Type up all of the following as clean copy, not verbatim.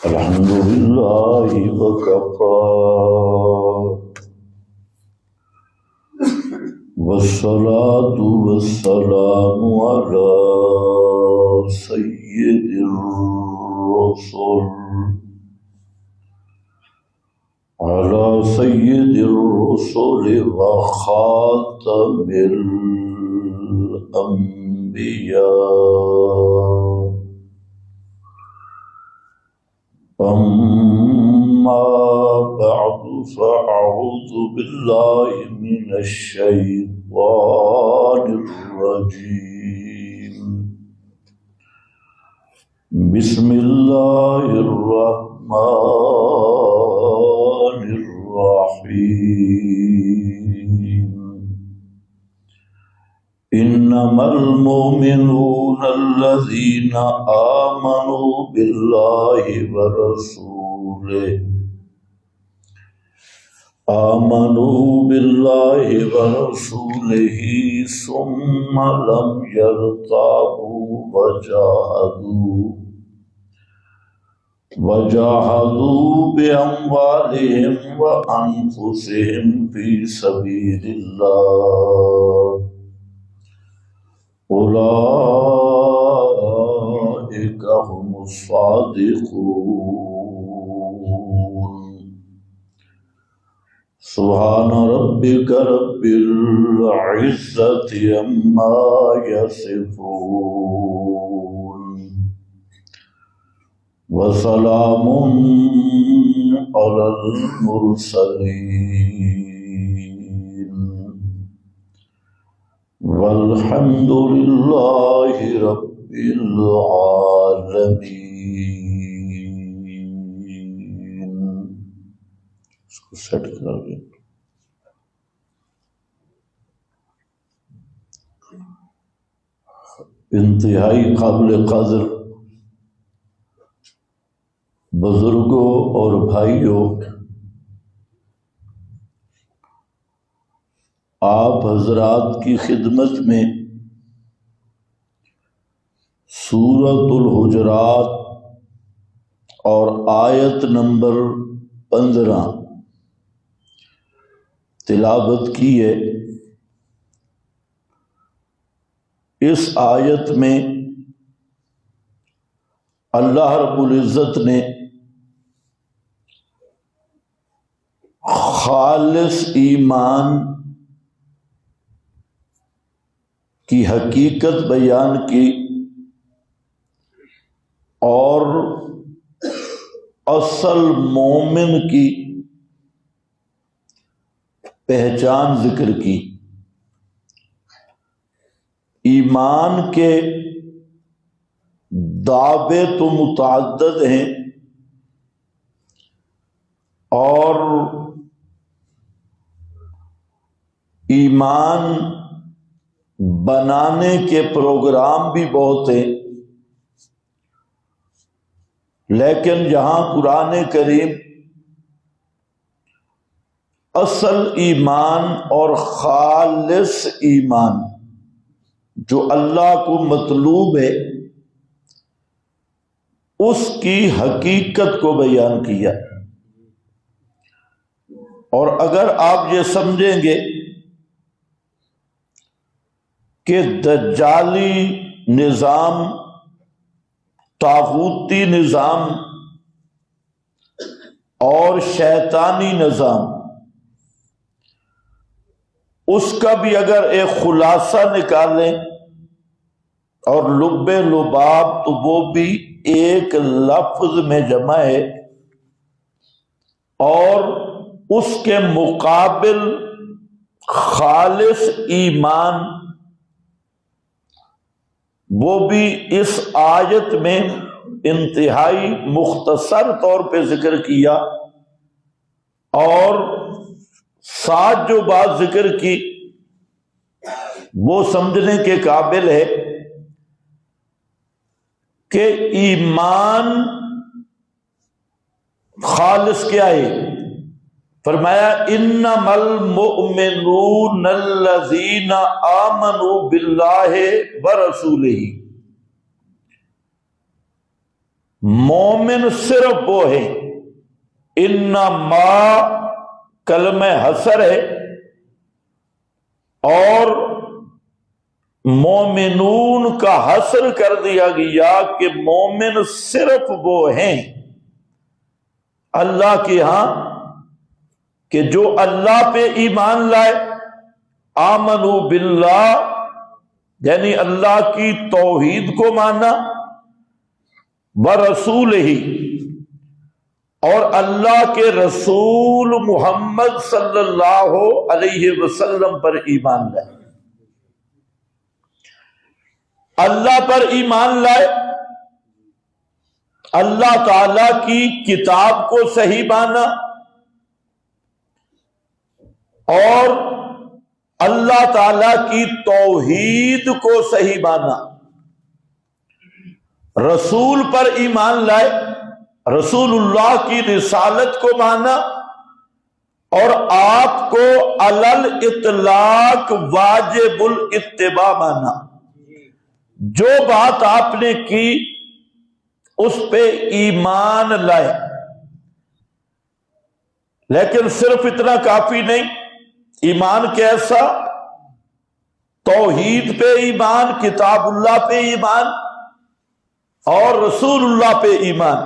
الحمد لله وكفى والصلاة والسلام على سيد الرسل وخاتم الأنبياء. أما بعد فأعوذ بالله من الشيطان الرجيم. بسم الله الرحمن الرحيم. إنما المؤمنون الذين آمنوا بالله ورسوله ثم لم يرتابوا وجاهدوا بأموالهم وأنفسهم في سبيل الله أولئك هم الصادقون. سبحان ربك رب العزة عما يصفون وسلام على المرسلين والحمد لله رب العالمين. اس کو سیٹ کر دیں. انتہائی قابل قدر بزرگوں اور بھائیوں، آپ حضرات کی خدمت میں سورۃ الحجرات اور آیت نمبر 15 تلاوت کی ہے. اس آیت میں اللہ رب العزت نے خالص ایمان کی حقیقت بیان کی اور اصل مومن کی پہچان ذکر کی. ایمان کے دعوے تو متعدد ہیں اور ایمان بنانے کے پروگرام بھی بہت ہیں، لیکن جہاں قرآن کریم اصل ایمان اور خالص ایمان جو اللہ کو مطلوب ہے اس کی حقیقت کو بیان کیا. اور اگر آپ یہ سمجھیں گے کہ دجالی نظام، طاغوتی نظام اور شیطانی نظام، اس کا بھی اگر ایک خلاصہ نکالیں اور لب لباب، تو وہ بھی ایک لفظ میں جمع ہے، اور اس کے مقابل خالص ایمان وہ بھی اس آیت میں انتہائی مختصر طور پہ ذکر کیا، اور ساتھ جو بات ذکر کی وہ سمجھنے کے قابل ہے کہ ایمان خالص کیا ہے. فرمایا انما المؤمنون الذین آمنوا باللہ ورسولہ. مومن صرف وہ ہے، انما کلمہ حسر ہے، اور مومنون کا حسر کر دیا گیا کہ مومن صرف وہ ہیں اللہ کے ہاں کہ جو اللہ پہ ایمان لائے، آمنوا باللہ یعنی اللہ کی توحید کو مانا، ورسولہ اور اللہ کے رسول محمد صلی اللہ علیہ وسلم پر ایمان لائے، اللہ پر ایمان لائے، اللہ تعالی کی کتاب کو صحیح مانا اور اللہ تعالی کی توحید کو صحیح مانا، رسول پر ایمان لائے، رسول اللہ کی رسالت کو مانا اور آپ کو علی الاطلاق واجب الاتباع مانا، جو بات آپ نے کی اس پہ ایمان لائے۔ لیکن صرف اتنا کافی نہیں، ایمان کیسا؟ توحید پہ ایمان، کتاب اللہ پہ ایمان اور رسول اللہ پہ ایمان۔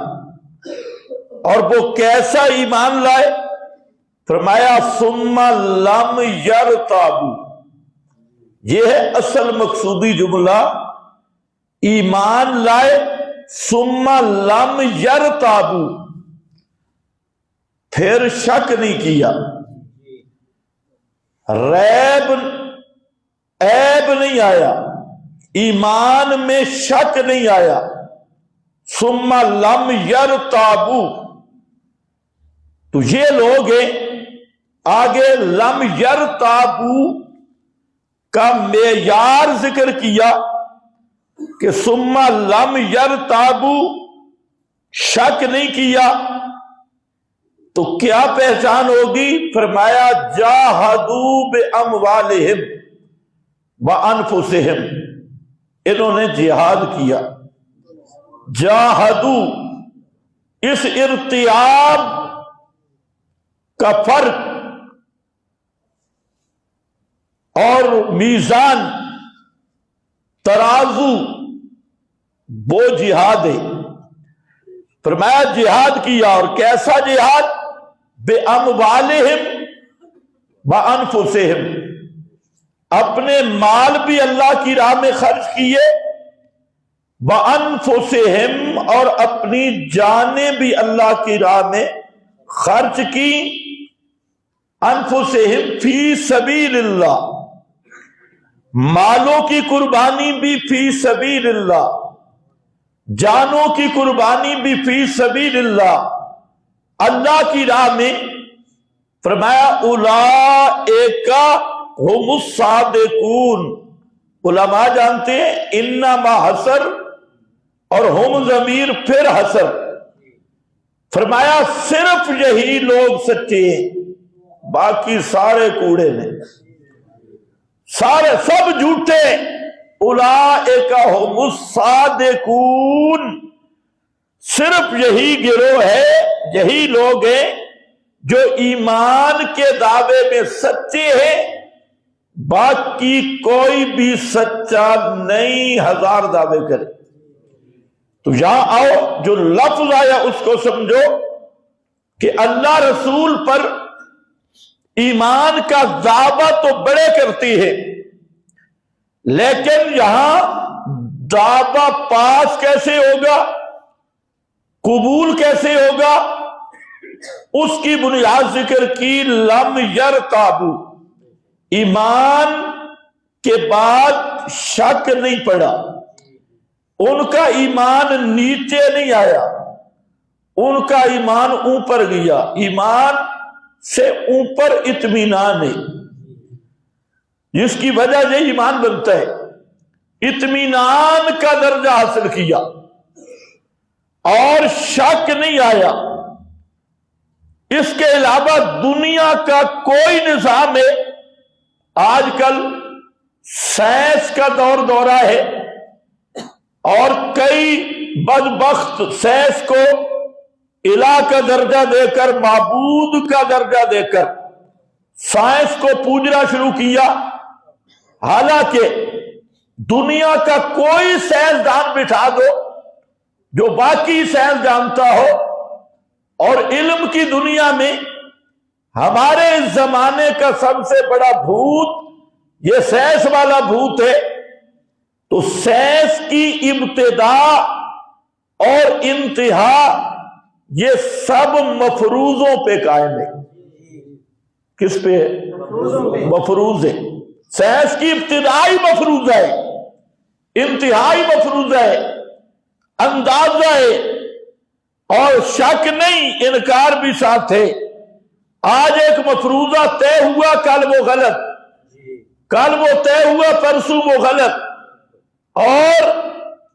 اور وہ کیسا ایمان لائے؟ فرمایا ثم لم یرتابوا، یہ ہے اصل مقصودی جملہ، ایمان لائے ثم لم یرتابوا، پھر شک نہیں کیا، عیب نہیں آیا، ایمان میں شک نہیں آیا، ثم لم یرتابوا، تو یہ لوگ ہیں۔ آگے لم یرتابوا کا معیار ذکر کیا کہ ثم لم یرتابوا، شک نہیں کیا، تو کیا پہچان ہوگی؟ فرمایا جاہدوا باموالہم وانفسہم، انہوں نے جہاد کیا۔ جاہدوا، اس ارتیاب کا فرق اور میزان ترازو وہ جہاد ہے۔ فرمایا جہاد کیا، اور کیسا جہاد؟ بِأَمْوَالِهِمْ وَأَنفُسِهِمْ، اپنے مال بھی اللہ کی راہ میں خرچ کیے، وَأَنفُسِهِمْ اور اپنی جانیں بھی اللہ کی راہ میں خرچ کی۔ انفسہم فی سبیل اللہ، مالوں کی قربانی بھی فی سبیل اللہ، جانوں کی قربانی بھی فی سبیل اللہ، اللہ کی راہ میں۔ فرمایا اولئک ھم الصادقون، علماء جانتے ہیں انما حسر اور ہم ضمیر پھر حسر، فرمایا صرف یہی لوگ سچے ہیں، باقی سارے کوڑے میں، سارے سب جھوٹے۔ اولئک ھم الصادقون، صرف یہی گروہ ہے، یہی لوگ ہیں جو ایمان کے دعوے میں سچے ہیں، باقی کوئی بھی سچا نہیں، ہزار دعوے کرے۔ تو یہاں آؤ، جو لفظ آیا اس کو سمجھو کہ اللہ رسول پر ایمان کا دعویٰ تو بڑے کرتی ہے، لیکن یہاں دعویٰ پاس کیسے ہوگا، قبول کیسے ہوگا، اس کی بنیاد ذکر کی لم یرتابوا، ایمان کے بعد شک نہیں پڑا، ان کا ایمان نیچے نہیں آیا، ان کا ایمان اوپر گیا۔ ایمان سے اوپر اطمینان ہے، جس کی وجہ سے ایمان بنتا ہے، اطمینان کا درجہ حاصل کیا اور شک نہیں آیا۔ اس کے علاوہ دنیا کا کوئی نظام ہے، آج کل سائنس کا دورہ ہے اور کئی بدبخت سائنس کو الہ کا درجہ دے کر، معبود کا درجہ دے کر سائنس کو پوجنا شروع کیا، حالانکہ دنیا کا کوئی سائنسدان بٹھا دو جو باقی سائنس جانتا ہو، اور علم کی دنیا میں ہمارے اس زمانے کا سب سے بڑا بھوت یہ سائنس والا بھوت ہے، تو سائنس کی ابتدا اور انتہا یہ سب مفروضوں پہ قائم ہے۔ کس پہ ہے؟ مفروض ہے۔ سائنس کی ابتدائی مفروض ہے، انتہائی مفروض ہے، اندازہ ہے، اور شک نہیں، انکار بھی ساتھ ہے۔ آج ایک مفروضہ طے ہوا، کل وہ غلط، کل وہ طے ہوا، پرسوں وہ غلط، اور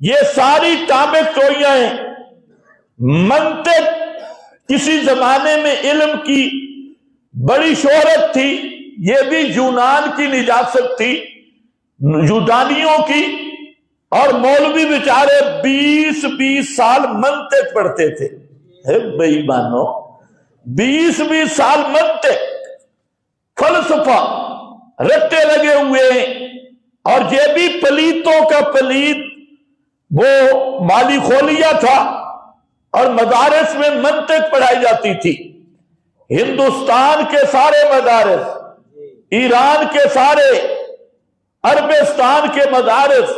یہ ساری ٹامک ٹوئیاں ہیں۔ منطق کسی زمانے میں علم کی بڑی شہرت تھی، یہ بھی یونان کی نجاست تھی، یونانیوں کی، اور مولوی بیچارے 20 سال منطق پڑھتے تھے۔ بے ایمانو، 20 سال منطق، فلسفہ رٹے لگے ہوئے ہیں، اور یہ بھی پلیتوں کا پلیت وہ مالی خولیہ تھا، اور مدارس میں منطق پڑھائی جاتی تھی۔ ہندوستان کے سارے مدارس، ایران کے سارے، عربستان کے مدارس،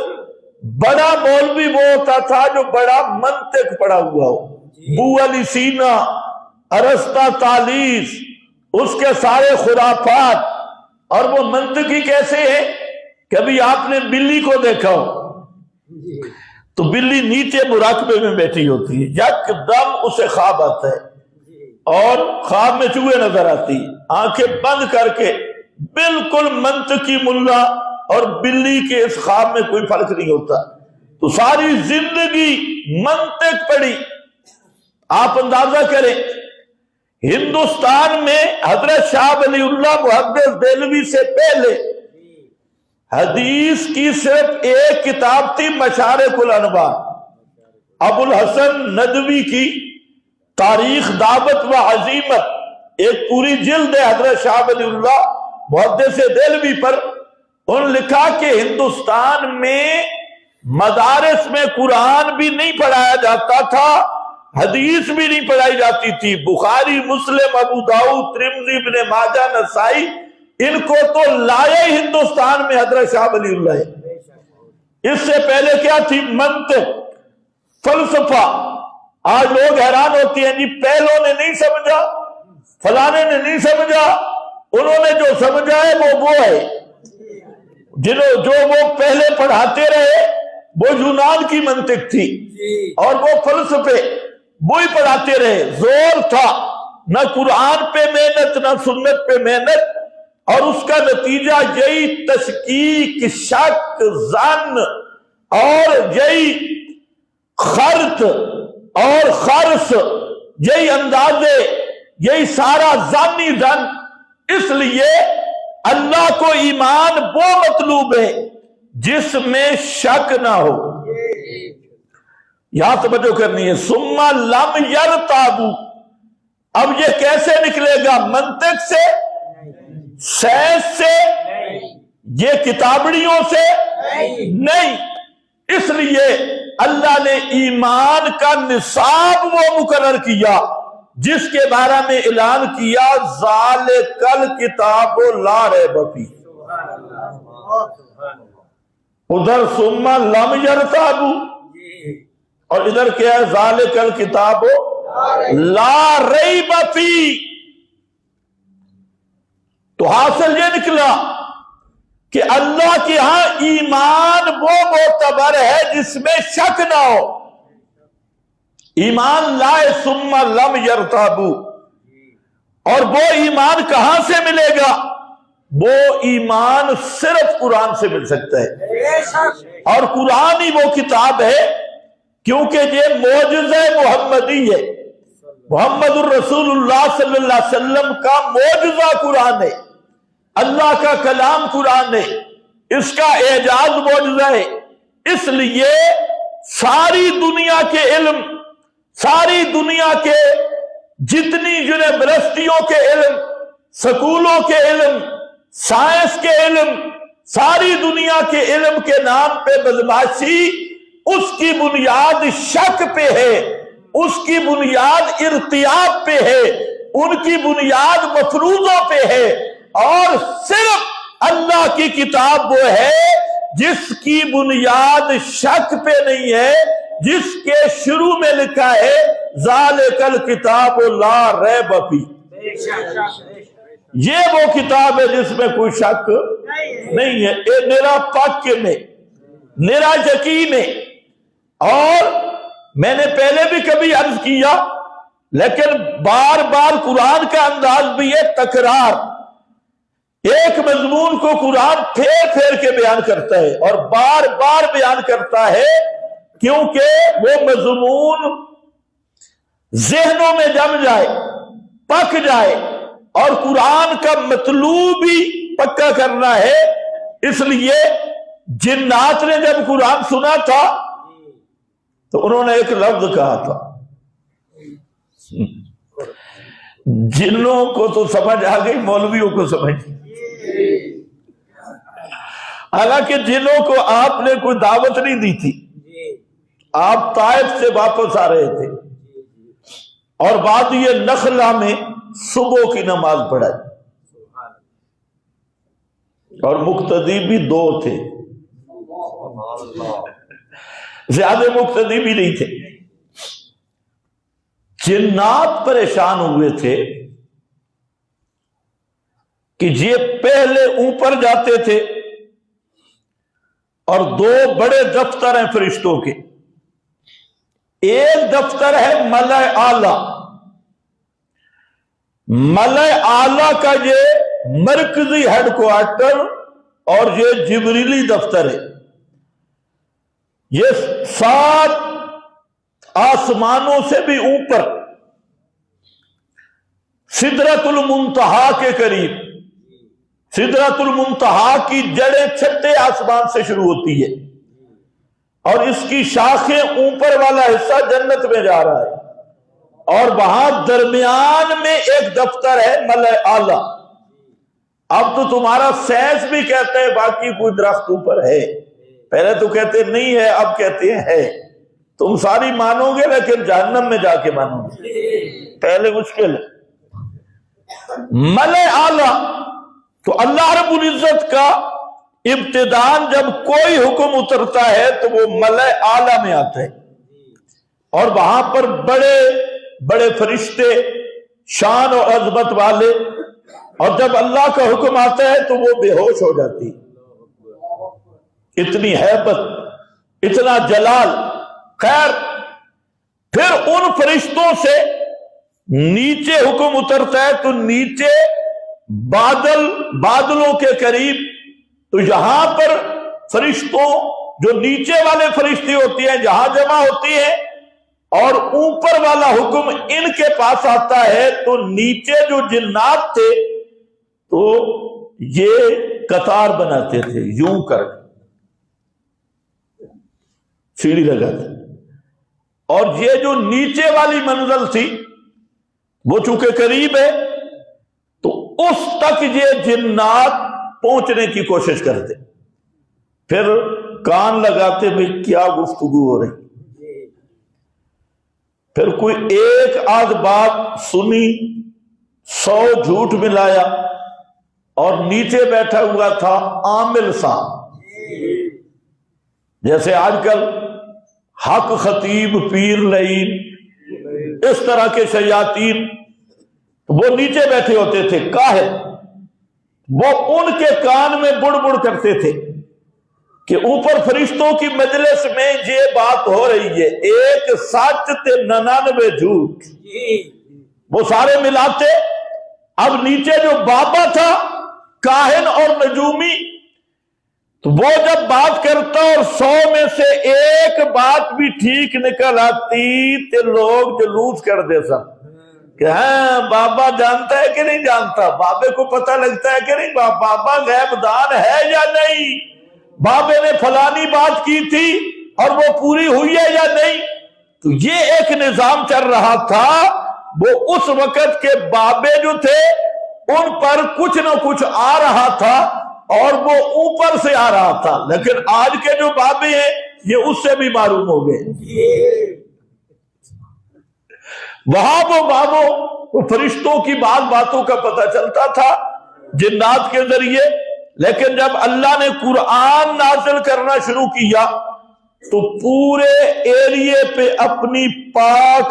بڑا مولوی وہ ہوتا تھا جو بڑا منطق پڑھا ہوا ہو، بو علی سینا، ارسطا تالیس، اس کے سارے خرافات۔ اور وہ منطقی کیسے ہے؟ کبھی آپ نے بلی کو دیکھا ہو تو بلی نیچے مراقبے میں بیٹھی ہوتی ہے، یک دم اسے خواب آتا ہے، اور خواب میں چوہے نظر آتی، آنکھیں بند کر کے بالکل منطقی ملا اور بلی کے اس خواب میں کوئی فرق نہیں ہوتا۔ تو ساری زندگی منطق پڑھی۔ آپ اندازہ کریں، ہندوستان میں حضرت شاہ ولی اللہ محدث دہلوی سے پہلے حدیث کی صرف ایک کتاب تھی، مشارق الانوار، ابو الحسن ندوی کی تاریخ دعوت و عزیمت، ایک پوری جلد ہے حضرت شاہ ولی اللہ محدث دہلوی پر۔ انہوں نے لکھا کہ ہندوستان میں مدارس میں قرآن بھی نہیں پڑھایا جاتا تھا، حدیث بھی نہیں پڑھائی جاتی تھی۔ بخاری، مسلم، ابو داؤد، ترمذی، ابن ماجہ، نسائی، ان کو تو لائے ہندوستان میں حضرت شاہ ولی اللہ ہے۔ اس سے پہلے کیا تھی؟ منطق، فلسفہ۔ آج لوگ حیران ہوتے ہیں، جی پہلوں نے نہیں سمجھا، فلانے نے نہیں سمجھا، انہوں نے جو سمجھا ہے وہ ہے، جو وہ پہلے پڑھاتے رہے وہ یونان کی منطق تھی، اور وہ فلسفے وہی پڑھاتے رہے۔ زور تھا نہ قرآن پہ محنت، نہ سنت پہ محنت، اور اس کا نتیجہ یہی تشکیک، شک، ظن، اور یہی خرط اور خرص، یہی اندازے، یہی سارا ظنی ظن۔ اس لیے اللہ کو ایمان وہ مطلوب ہے جس میں شک نہ ہو۔ یہاں توجہ کرنی ہے، ثم لم یرتابوا۔ اب یہ کیسے نکلے گا؟ منطق سے، سائنس سے، یہ کتابڑیوں سے نہیں۔ اس لیے اللہ نے ایمان کا نصاب وہ مقرر کیا جس کے بارے میں اعلان کیا، ذالک الکتاب لا ریب فیہ۔ ادھر ثم لم یرتابوا، اور ادھر کیا ہے؟ ذالک الکتاب لا ریب فیہ۔ تو حاصل یہ نکلا کہ اللہ کے ہاں ایمان وہ معتبر ہے جس میں شک نہ ہو۔ ایمان لائے ثم لم یرتابوا، اور وہ ایمان کہاں سے ملے گا؟ وہ ایمان صرف قرآن سے مل سکتا ہے، اور قرآن ہی وہ کتاب ہے کیونکہ یہ معجزہ محمدی ہے۔ محمد الرسول اللہ صلی اللہ علیہ وسلم کا معجزہ قرآن ہے، اللہ کا کلام قرآن ہے، اس کا اعجاز معجزہ ہے۔ اس لیے ساری دنیا کے علم، ساری دنیا کے جتنی یونیورسٹیوں کے علم، سکولوں کے علم، سائنس کے علم، ساری دنیا کے علم کے نام پہ بدماشی، اس کی بنیاد شک پہ ہے، اس کی بنیاد ارتیاب پہ ہے، ان کی بنیاد مفروضوں پہ ہے، اور صرف اللہ کی کتاب وہ ہے جس کی بنیاد شک پہ نہیں ہے، جس کے شروع میں لکھا ہے ذالک الکتاب لا ریب فیہ، یہ وہ کتاب ہے جس میں کوئی شک نہیں ہے، یہ میرا پاک میں میرا یقین ہے۔ اور میں نے پہلے بھی کبھی عرض کیا، لیکن بار بار قرآن کا انداز بھی ہے تکرار، ایک مضمون کو قرآن پھیر پھیر کے بیان کرتا ہے اور بار بار بیان کرتا ہے، کیونکہ وہ مضمون ذہنوں میں جم جائے، پک جائے، اور قرآن کا مطلوب بھی پکا کرنا ہے۔ اس لیے جنات نے جب قرآن سنا تھا تو انہوں نے ایک لفظ کہا تھا، جنوں کو تو سمجھ آ گئی، مولویوں کو سمجھ نہیں۔ حالانکہ جنوں کو آپ نے کوئی دعوت نہیں دی تھی، آپ طائف سے واپس آ رہے تھے اور بعد یہ نخلا میں صبح کی نماز پڑھائی، اور مقتدی بھی دو تھے، زیادہ مقتدی بھی نہیں تھے۔ جنات پریشان ہوئے تھے کہ یہ پہلے اوپر جاتے تھے، اور دو بڑے دفتر ہیں فرشتوں کے، ایک دفتر ہے ملأ اعلی، ملأ اعلی کا یہ مرکزی ہیڈ کوارٹر اور یہ جبریلی دفتر ہے، یہ 7 آسمانوں سے بھی اوپر سدرۃ المنتہا کے قریب، سدرۃ المنتہا کی جڑیں 6 آسمان سے شروع ہوتی ہے، اور اس کی شاخیں اوپر والا حصہ جنت میں جا رہا ہے، اور وہاں درمیان میں ایک دفتر ہے ملأ اعلی۔ اب تو تمہارا سائنس بھی کہتا ہے باقی کوئی درخت اوپر ہے، پہلے تو کہتے نہیں ہے، اب کہتے ہیں ہے۔ تم ساری مانو گے لیکن جہنم میں جا کے مانو گے، پہلے مشکل ہے۔ ملأ اعلی تو اللہ رب العزت کا ابتداءً جب کوئی حکم اترتا ہے تو وہ ملأ اعلی میں آتا ہے، اور وہاں پر بڑے بڑے فرشتے شان و عظمت والے، اور جب اللہ کا حکم آتا ہے تو وہ بے ہوش ہو جاتی، اتنی ہیبت، اتنا جلال۔ خیر، پھر ان فرشتوں سے نیچے حکم اترتا ہے تو نیچے بادلوں کے قریب، تو یہاں پر فرشتوں جو نیچے والے فرشتے ہوتی ہیں جہاں جمع ہوتی ہیں، اور اوپر والا حکم ان کے پاس آتا ہے تو نیچے جو جنات تھے تو یہ قطار بناتے تھے، یوں کر سیڑھی لگاتے، اور یہ جو نیچے والی منزل تھی وہ چونکہ قریب ہے تو اس تک یہ جنات پہنچنے کی کوشش کرتے، پھر کان لگاتے بھئی کیا گفتگو ہو رہی، پھر کوئی ایک آدھ بات سنی، 100 جھوٹ ملایا، اور نیچے بیٹھا ہوا تھا عامل صاحب، جیسے آج کل حق خطیب پیر لعین اس طرح کے شیاطین، وہ نیچے بیٹھے ہوتے تھے کاہل، وہ ان کے کان میں بڑ بڑ کرتے تھے کہ اوپر فرشتوں کی مجلس میں یہ بات ہو رہی ہے، ایک سچ تے 99 جھوٹ، وہ سارے ملاتے۔ اب نیچے جو بابا تھا کاہن اور نجومی، تو وہ جب بات کرتا اور 100 میں سے ایک بات بھی ٹھیک نکل آتی تو لوگ جلوس کر دے سب کہ ہاں بابا جانتا ہے کہ نہیں جانتا، بابے کو پتہ لگتا ہے کہ نہیں، بابا غیب دان ہے یا نہیں، بابے نے فلانی بات کی تھی اور وہ پوری ہوئی ہے یا نہیں. تو یہ ایک نظام چل رہا تھا. وہ اس وقت کے بابے جو تھے ان پر کچھ نہ کچھ آ رہا تھا اور وہ اوپر سے آ رہا تھا. لیکن آج کے جو بابے ہیں یہ اس سے بھی معلوم ہو گئے. وہاں وہ بابوں کو فرشتوں کی بعض باتوں کا پتہ چلتا تھا جنات کے ذریعے. لیکن جب اللہ نے قرآن نازل کرنا شروع کیا تو پورے ایریے پہ اپنی پاک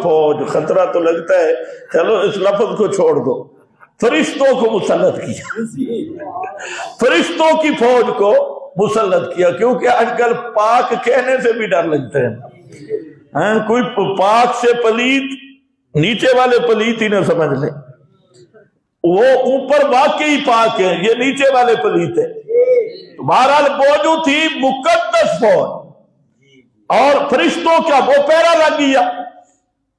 فوج خطرہ تو لگتا ہے، چلو اس لفظ کو چھوڑ دو، فرشتوں کو مسلط کیا. فرشتوں کی فوج کو مسلط کیا. کیونکہ آج کل پاک کہنے سے بھی ڈر لگتا ہے. کوئی پاک سے پلیت، نیچے والے پلیت ہی نہ سمجھ لیں. وہ اوپر واقعی پاک ہے، یہ نیچے والے پلیت ہے. بہرحال وہ جو تھی مقدس فوج اور فرشتوں کا وہ پیرا لگ گیا.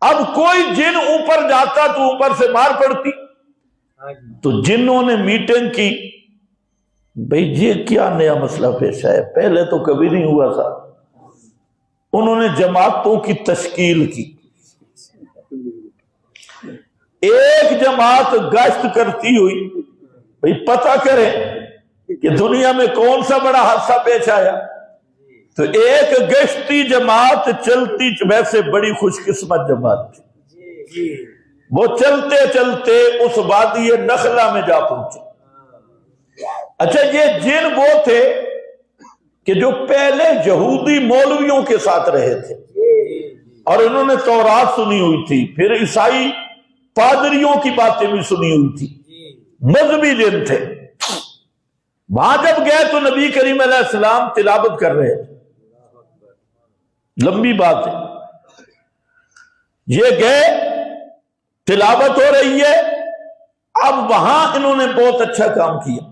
اب کوئی جن اوپر جاتا تو اوپر سے مار پڑتی. تو جنوں نے میٹنگ کی، بھئی یہ کیا نیا مسئلہ پیش ہے، پہلے تو کبھی نہیں ہوا تھا. انہوں نے جماعتوں کی تشکیل کی. ایک جماعت گشت کرتی ہوئی بھئی پتہ کرے کہ دنیا میں کون سا بڑا حادثہ پیش آیا. تو ایک گشتی جماعت چلتی، ویسے بڑی خوش قسمت جماعت تھی، وہ چلتے چلتے اس وادی نخلا میں جا پہنچے. اچھا یہ جن وہ تھے کہ جو پہلے یہودی مولویوں کے ساتھ رہے تھے اور انہوں نے تورات سنی ہوئی تھی، پھر عیسائی پادریوں کی باتیں بھی سنی ہوئی تھی، مذہبی جن تھے. وہاں جب گئے تو نبی کریم علیہ السلام تلاوت کر رہے تھے. لمبی بات ہے. یہ گئے، تلاوت ہو رہی ہے. اب وہاں انہوں نے بہت اچھا کام کیا.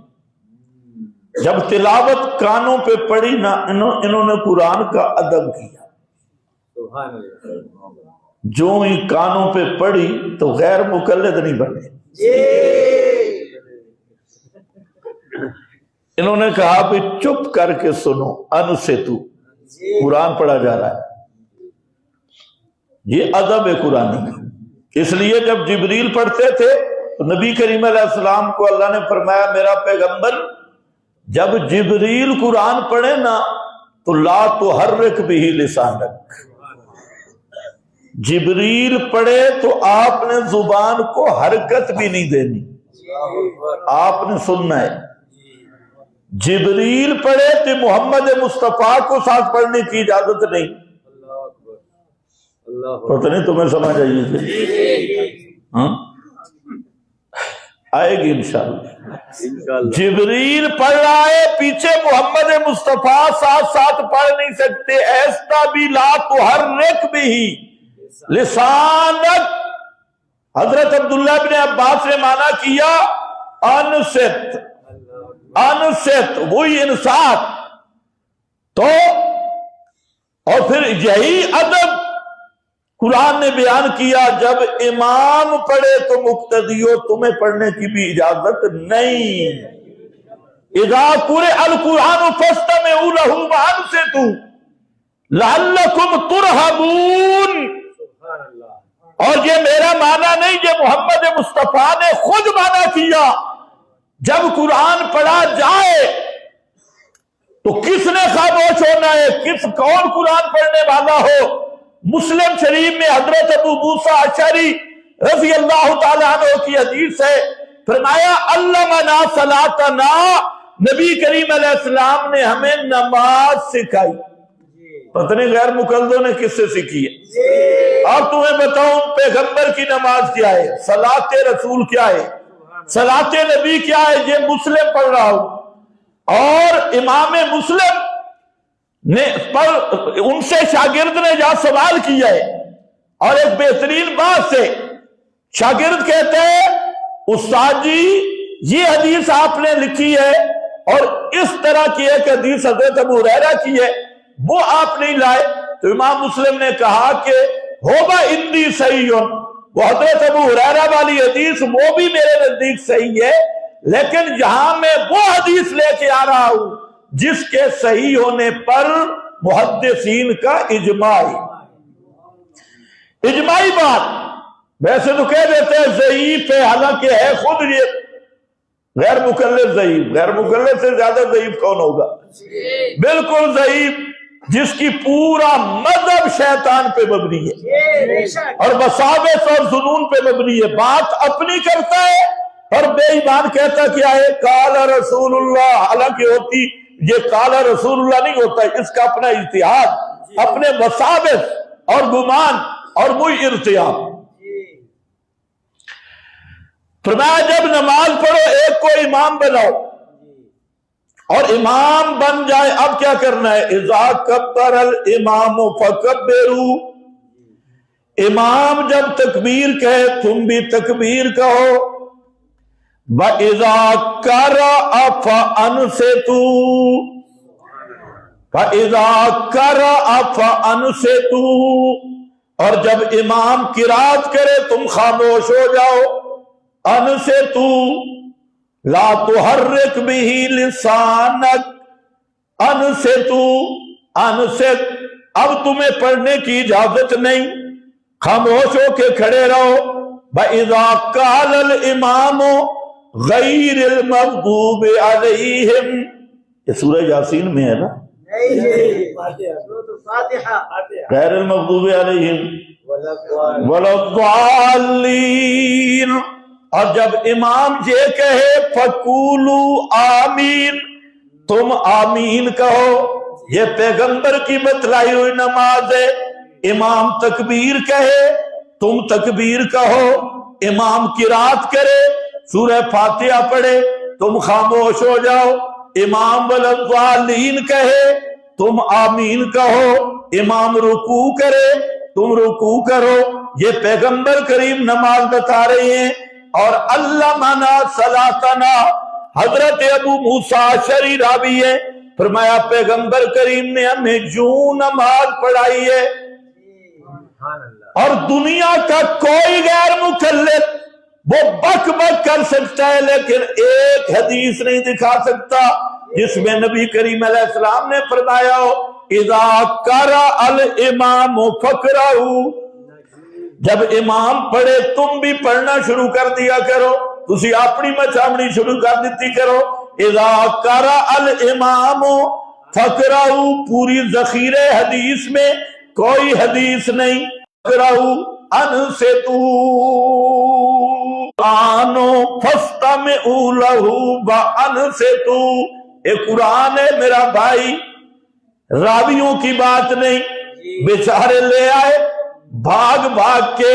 جب تلاوت کانوں پہ پڑی نا، انہوں نے قرآن کا ادب کیا. جو ہی کانوں پہ پڑی تو غیر مقلد نہیں بنے. انہوں نے کہا بھی چپ کر کے سنو، انصتو، قرآن پڑھا جا رہا ہے. یہ ادب ہے قرآنی. اس لیے جب جبریل پڑھتے تھے تو نبی کریم علیہ السلام کو اللہ نے فرمایا میرا پیغمبر جب جبریل قرآن پڑھے نا تو لا تحرک بہ لسانک، جبریل پڑھے تو آپ نے زبان کو حرکت بھی نہیں دینی، آپ نے سننا ہے. جبریل پڑھے تو محمد مصطفیٰ کو ساتھ پڑھنے کی اجازت نہیں. پتہ نہیں تمہیں سمجھ آئیے ہاں آئے گی انشاءاللہ. جبریل پڑھ رہا ہے، پیچھے محمد مصطفیٰ ساتھ ساتھ پڑھ نہیں سکتے. ایسا بھی لا تحرک بھی لسانک. حضرت عبداللہ بن عباس نے مانا کیا انصت، انصت وہی انصات. تو اور پھر یہی ادب قرآن نے بیان کیا جب امام پڑھے تو مقتدیو تمہیں پڑھنے کی بھی اجازت نہیں. اذا قرئ القرآن فاستمعوا له وانصتوا لعلکم ترحمون. اور یہ میرا معنی نہیں، یہ محمد مصطفیٰ نے خود معنی کیا. جب قرآن پڑھا جائے تو کس نے خاموش ہونا ہے؟ کون قرآن پڑھنے والا ہو؟ مسلم شریف میں حضرت ابو موسیٰ اشعری رضی اللہ تعالیٰ عنہ کی حدیث ہے، فرمایا علمنا صلاتنا، نبی کریم علیہ السلام نے ہمیں نماز سکھائی. پتہ نہیں غیر مقلدوں نے کس سے سیکھی ہے. اور تمہیں بتاؤں پیغمبر کی نماز کیا ہے، صلاۃ رسول کیا ہے، صلاۃ نبی کیا ہے. یہ مسلم پڑھ رہا ہوں اور امام مسلم نے ان سے شاگرد نے جہاں سوال کیا ہے اور ایک بہترین بات سے شاگرد کہتے ہیں استاد جی یہ حدیث آپ نے لکھی ہے اور اس طرح کی ایک حدیث حضرت ابو ہریرہ کی ہے وہ آپ نہیں لائے. تو امام مسلم نے کہا کہ ہوگا اندی صحیح، وہ حضرت ابو ہریرہ والی حدیث وہ بھی میرے نزدیک صحیح ہے، لیکن جہاں میں وہ حدیث لے کے آ رہا ہوں جس کے صحیح ہونے پر محدثین کا اجماعی بات. ویسے تو کہہ دیتے ہیں ضعیف ہے، حالانکہ ہے خود یہ غیر مکلف ضعیف. غیر مکلف سے زیادہ ضعیف کون ہوگا؟ بالکل ضعیف، جس کی پورا مذہب شیطان پہ مبنی ہے اور وساوس اور ظنون پہ مبنی ہے. بات اپنی کرتا ہے اور بے ایمان کہتا کیا ہے؟ قال رسول اللہ. حالانکہ ہوتی یہ قال رسول اللہ نہیں ہوتا، اس کا اپنا اجتہاد، اپنے وساوس اور گمان اور وہی ارتیاب. فرمایا جب نماز پڑھو ایک کو امام بناؤ، اور امام بن جائے اب کیا کرنا ہے؟ اذا کبر الامام فکبروا. امام جب تکبیر کہے تم بھی تکبیر کہو. وَإِذَا قَرَأَ فَأَنصِتُوا. فَإِذَا قَرَأَ فَأَنصِتُوا. اور جب امام قرات کرے تم خاموش ہو جاؤ. انصتوا لا تحرک به لسانک. انصت اب تمہیں پڑھنے کی اجازت نہیں، خاموش ہو کے کھڑے رہو. وَإِذَا قَالَ الْإِمَامُ غَيْرِ الْمَغْضُوبِ عَلَيْهِمْ. یہ سورہ یاسین میں ہے نا؟ غیر المغضوب علیہم ولا الضالین. اور جب امام یہ کہے فَقُولُوا آمین، تم آمین کہو. یہ پیغمبر کی بتلائی ہوئی نماز ہے. امام تکبیر کہے تم تکبیر کہو. امام قرات کرے سورہ فاتحہ پڑھے تم خاموش ہو جاؤ. امام والضالین کہے تم آمین کہو. امام رکوع کرے تم رکوع کرو. یہ پیغمبر کریم نماز بتا رہے ہیں. اور علمنا صلاتنا، حضرت ابو موسیٰ شری راوی ہے، فرمایا پیغمبر کریم نے ہمیں یوں نماز پڑھائی ہے. اور دنیا کا کوئی غیر مکلف وہ بک بک کر سکتا ہے، لیکن ایک حدیث نہیں دکھا سکتا جس میں نبی کریم علیہ السلام نے فرمایا ہو اذا قرأ الامام فقرؤوا. جب امام پڑھے تم بھی پڑھنا شروع کر دیا کرو. تسی اپنی مچامنی شروع کر دیتی کرو. اذا قرأ الامام فقرؤوا. پوری ذخیرے حدیث میں کوئی حدیث نہیں. فقرؤوا انصتوا آنو فاستمعوا له وانصتوا. یہ قرآن ہے میرا بھائی، راویوں کی بات نہیں. بیچارے لے آئے بھاگ بھاگ کے.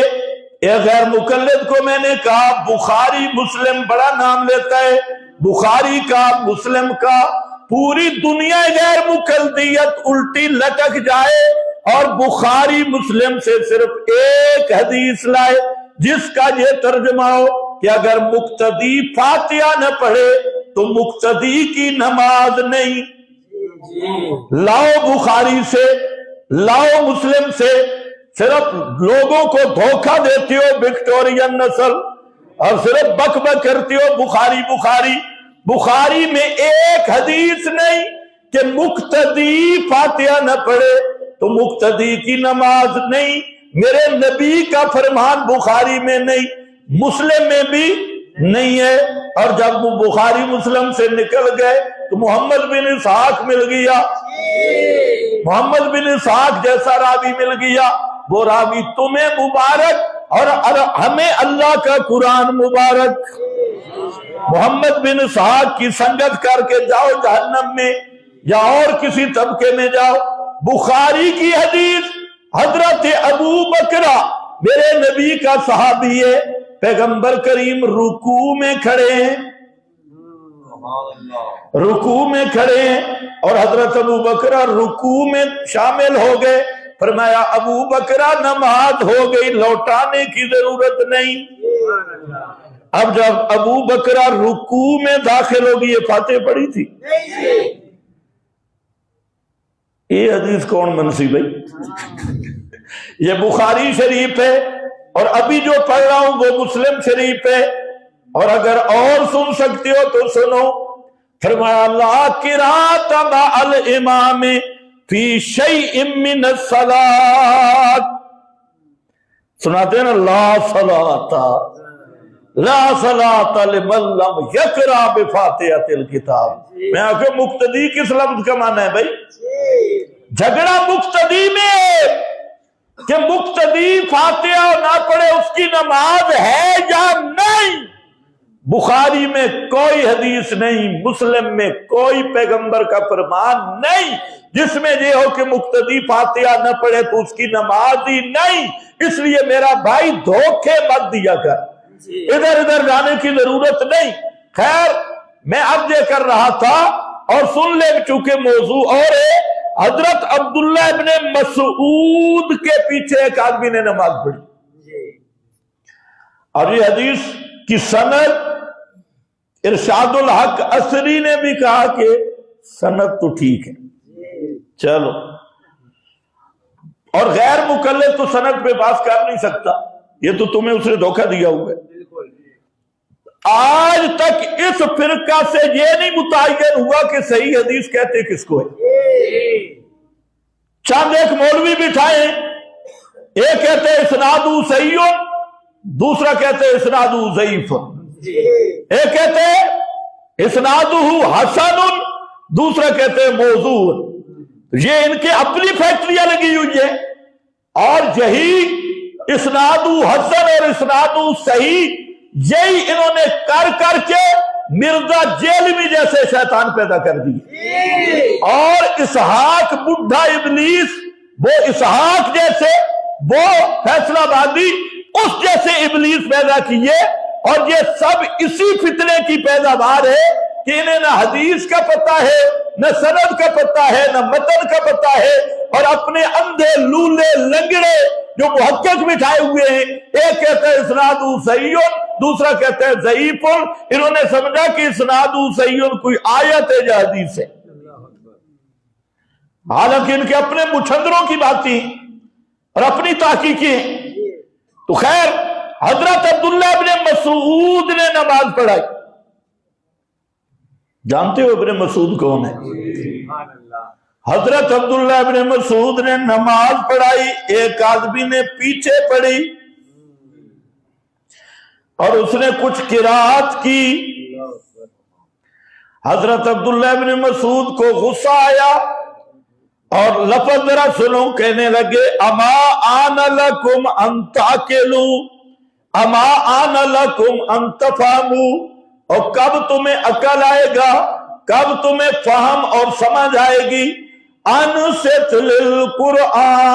ایک غیر مقلد کو میں نے کہا بخاری مسلم بڑا نام لیتا ہے، بخاری کا مسلم کا پوری دنیا غیر مقلدیت الٹی لٹک جائے اور بخاری مسلم سے صرف ایک حدیث لائے جس کا یہ ترجمہ ہو کہ اگر مقتدی فاتحہ نہ پڑھے تو مقتدی کی نماز نہیں. لاؤ بخاری سے، لاؤ مسلم سے. صرف لوگوں کو دھوکہ دیتی ہو وکٹورین نسل، اور صرف بک بک کرتی ہو بخاری بخاری. بخاری میں ایک حدیث نہیں کہ مقتدی فاتحہ نہ پڑھے تو مقتدی کی نماز نہیں. میرے نبی کا فرمان بخاری میں نہیں، مسلم میں بھی نہیں ہے. اور جب وہ بخاری مسلم سے نکل گئے تو محمد بن اسحاق مل گیا. محمد بن اسحاق جیسا راوی مل گیا. وہ راوی تمہیں مبارک اور ہمیں اللہ کا قرآن مبارک. محمد بن اسحاق کی سنگت کر کے جاؤ جہنم میں یا اور کسی طبقے میں جاؤ. بخاری کی حدیث حضرت ابو بکرہ میرے نبی کا صحابی ہے، پیغمبر کریم رکوع میں کھڑے ہیں، رکوع میں کھڑے ہیں اور حضرت ابو بکرہ رکوع میں شامل ہو گئے. فرمایا ابو بکرہ نماز ہو گئی، لوٹانے کی ضرورت نہیں. اب جب ابو بکرہ رکوع میں داخل ہوگی، یہ فاتح پڑھی تھی. یہ حدیث کون منسی بھائی؟ یہ بخاری شریف ہے اور ابھی جو پڑھ رہا ہوں وہ مسلم شریف ہے. اور اگر اور سن سکتے ہو تو سنو. فرمایا لا قراءۃ مع الامام فی شیء من الصلاۃ. سناتے ہیں نا لا صلاۃ لا صلاۃ لمن لم یقرأ بفاتحۃ الکتاب. میں آخر مقتدی کس لفظ کا معنی ہے بھائی؟ جھگڑا مقتدی میں کہ مقتدی فاتحہ نہ پڑھے اس کی نماز ہے یا نہیں. بخاری میں کوئی حدیث نہیں، مسلم میں کوئی پیغمبر کا فرمان نہیں جس میں یہ ہو کہ مقتدی فاتحہ نہ پڑھے تو اس کی نماز ہی نہیں. اس لیے میرا بھائی دھوکے مت دیا کر، ادھر ادھر جانے کی ضرورت نہیں. خیر میں اب یہ کر رہا تھا اور سن لے چونکہ موضوع اور ہے. حضرت عبداللہ ابن مسعود کے پیچھے ایک آدمی نے نماز پڑھی اور یہ حدیث کی سند ارشاد الحق عصری نے بھی کہا کہ سند تو ٹھیک ہے چلو، اور غیر مقلد تو سند پہ بات کر نہیں سکتا، یہ تو تمہیں اس نے دھوکہ دیا ہوا ہے. آج تک اس فرقہ سے یہ نہیں متعین ہوا کہ صحیح حدیث کہتے کس کو ہے. چند ایک مولوی بٹھائے، ایک کہتے اسنادہ صحیح، دوسرا کہتے اسنادہ ضعیف، ایک کہتے اسنادہ حسن، دوسرا کہتے موضوع. یہ ان کے اپنی فیکٹریاں لگی ہوئی ہے، اور یہی اسنادہ حسن اور اسنادہ صحیح یہی انہوں نے کر کر کے مرزا جیلوی جیسے شیطان پیدا کر دی، اور اسحاق بڈھا ابلیس، وہ اسحاق جیسے، وہ فیصلہ آبادی اس جیسے ابلیس پیدا کیے. اور یہ سب اسی فتنے کی پیداوار ہے کہ انہیں نہ حدیث کا پتہ ہے، نہ سند کا پتہ ہے، نہ متن کا پتہ ہے، اور اپنے اندھے لولے لنگڑے جو محقق بٹھائے ہوئے ہیں، ایک کہتا ہے اسناد صحیح، دوسرا کہتا ہے ضعیف. انہوں نے سمجھا کہ اسناد صحیح کوئی آیت ہے یا حدیث ہے، حالانکہ ان کے اپنے مچھندروں کی باتیں اور اپنی تحقیقیں. تو خیر حضرت عبداللہ ابن مسعود نے نماز پڑھائی. جانتے ہو ابن مسعود کون ہے؟ حضرت عبداللہ ابن مسعود نے نماز پڑھائی، ایک آدمی نے پیچھے پڑھی اور اس نے کچھ قرات کی. حضرت عبداللہ ابن مسعود کو غصہ آیا اور لفظ ذرا سنو، کہنے لگے اما آن لکم ان تعقلوا، اما آن لکم ان تفہموا، اور کب تمہیں عقل آئے گا، کب تمہیں فہم اور سمجھ آئے گی. انصت للقرآن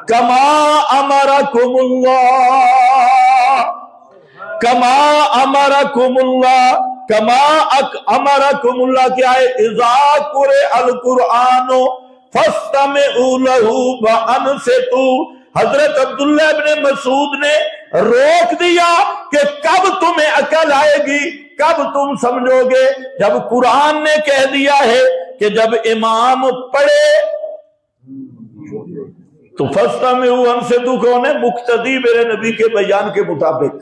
کما امرکم اللہ، کما امرکم اللہ، کما امرکم اللہ کیا ہے؟ اذا قرئ القرآن فاستمعوا له وانصتوا. حضرت عبداللہ ابن مسعود نے روک دیا کہ کب تمہیں عقل آئے گی، کب تم سمجھو گے، جب قرآن نے کہہ دیا ہے کہ جب امام پڑھے تو فاستمعوا وانصتوا کون ہے؟ مقتدی میرے نبی کے بیان کے مطابق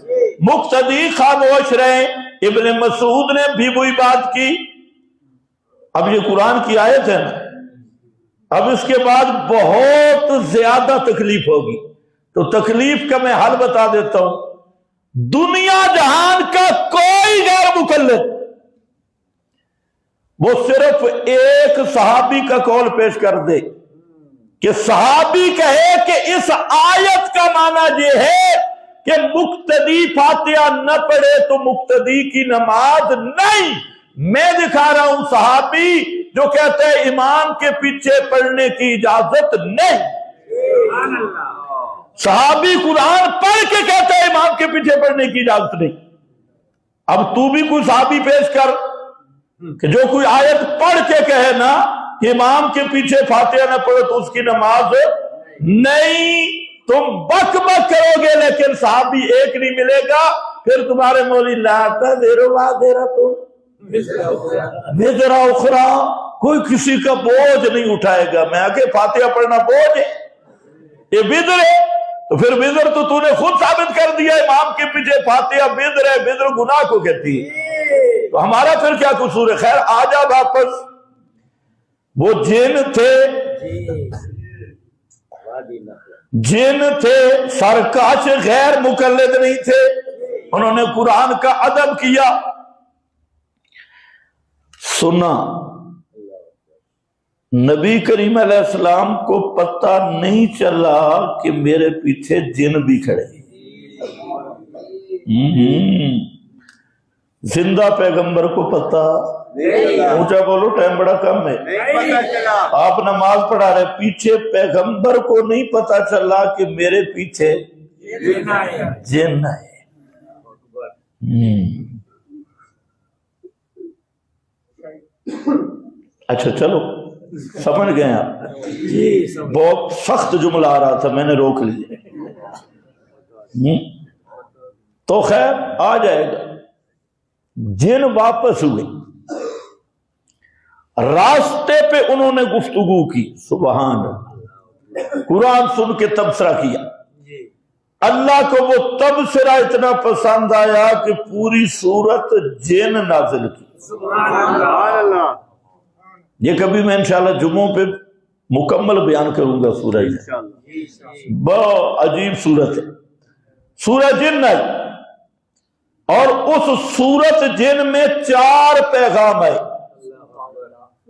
مقتدی خاموش رہے. ابن مسعود نے بھی وہی بات کی. اب یہ قرآن کی آیت ہے نا، اب اس کے بعد بہت زیادہ تکلیف ہوگی، تو تکلیف کا میں حل بتا دیتا ہوں. دنیا جہان کا کوئی غیر مقلد وہ صرف ایک صحابی کا قول پیش کر دے کہ صحابی کہے کہ اس آیت کا معنی یہ ہے کہ مقتدی فاتحہ نہ پڑھے تو مقتدی کی نماز نہیں. میں دکھا رہا ہوں صحابی جو کہتے ہیں امام کے پیچھے پڑھنے کی اجازت نہیں. صحابی قرآن پڑھ کے کہتے ہیں امام کے پیچھے پڑھنے کی اجازت نہیں. اب تو بھی کوئی صحابی پیش کر کہ جو کوئی آیت پڑھ کے کہے نا کہ امام کے پیچھے فاتحہ نہ پڑھو تو اس کی نماز نہیں. تم بک بک کرو گے لیکن صحابی ایک نہیں ملے گا. پھر تمہارے مولی لاتا دیرا تم میرا اخرا، کوئی کسی کا بوجھ نہیں اٹھائے گا. میں آگے فاتحہ پڑھنا بوجھ ہے، یہ بدر ہے. تو پھر وزر تو تو نے خود ثابت کر دیا امام کے پیچھے فاتحہ وزر ہے، وزر گناہ کو کہتی ہے، تو ہمارا پھر کیا قصور ہے؟ خیر آ جا واپس۔ وہ جن تھے، جن تھے سرکش، غیر مقلد نہیں تھے، انہوں نے قرآن کا ادب کیا، سنا۔ نبی کریم علیہ السلام کو پتہ نہیں چلا کہ میرے پیچھے جن بھی کھڑے۔ زندہ پیغمبر کو پتہ، اونچا بولو ٹائم بڑا کم ہے، آپ نماز پڑھا رہے، پیچھے پیغمبر کو نہیں پتہ چلا کہ میرے پیچھے جن ہے۔ اچھا چلو سمجھ گئے آپ، بہت سخت جملہ آ رہا تھا میں نے روک لیا، تو خیر آ جائے گا۔ جن واپس ہوئے، راستے پہ انہوں نے گفتگو کی، سبحان اللہ، قرآن سن کے تبصرہ کیا۔ اللہ کو وہ تبصرہ اتنا پسند آیا کہ پوری سورت جن نازل کی، سبحان اللہ۔ یہ کبھی میں انشاءاللہ جمعوں پہ مکمل بیان کروں گا سورہ جن، بہت عجیب سورت ہے، سورہ جن ہے، اور اس سورت جن میں 4 پیغام آئے۔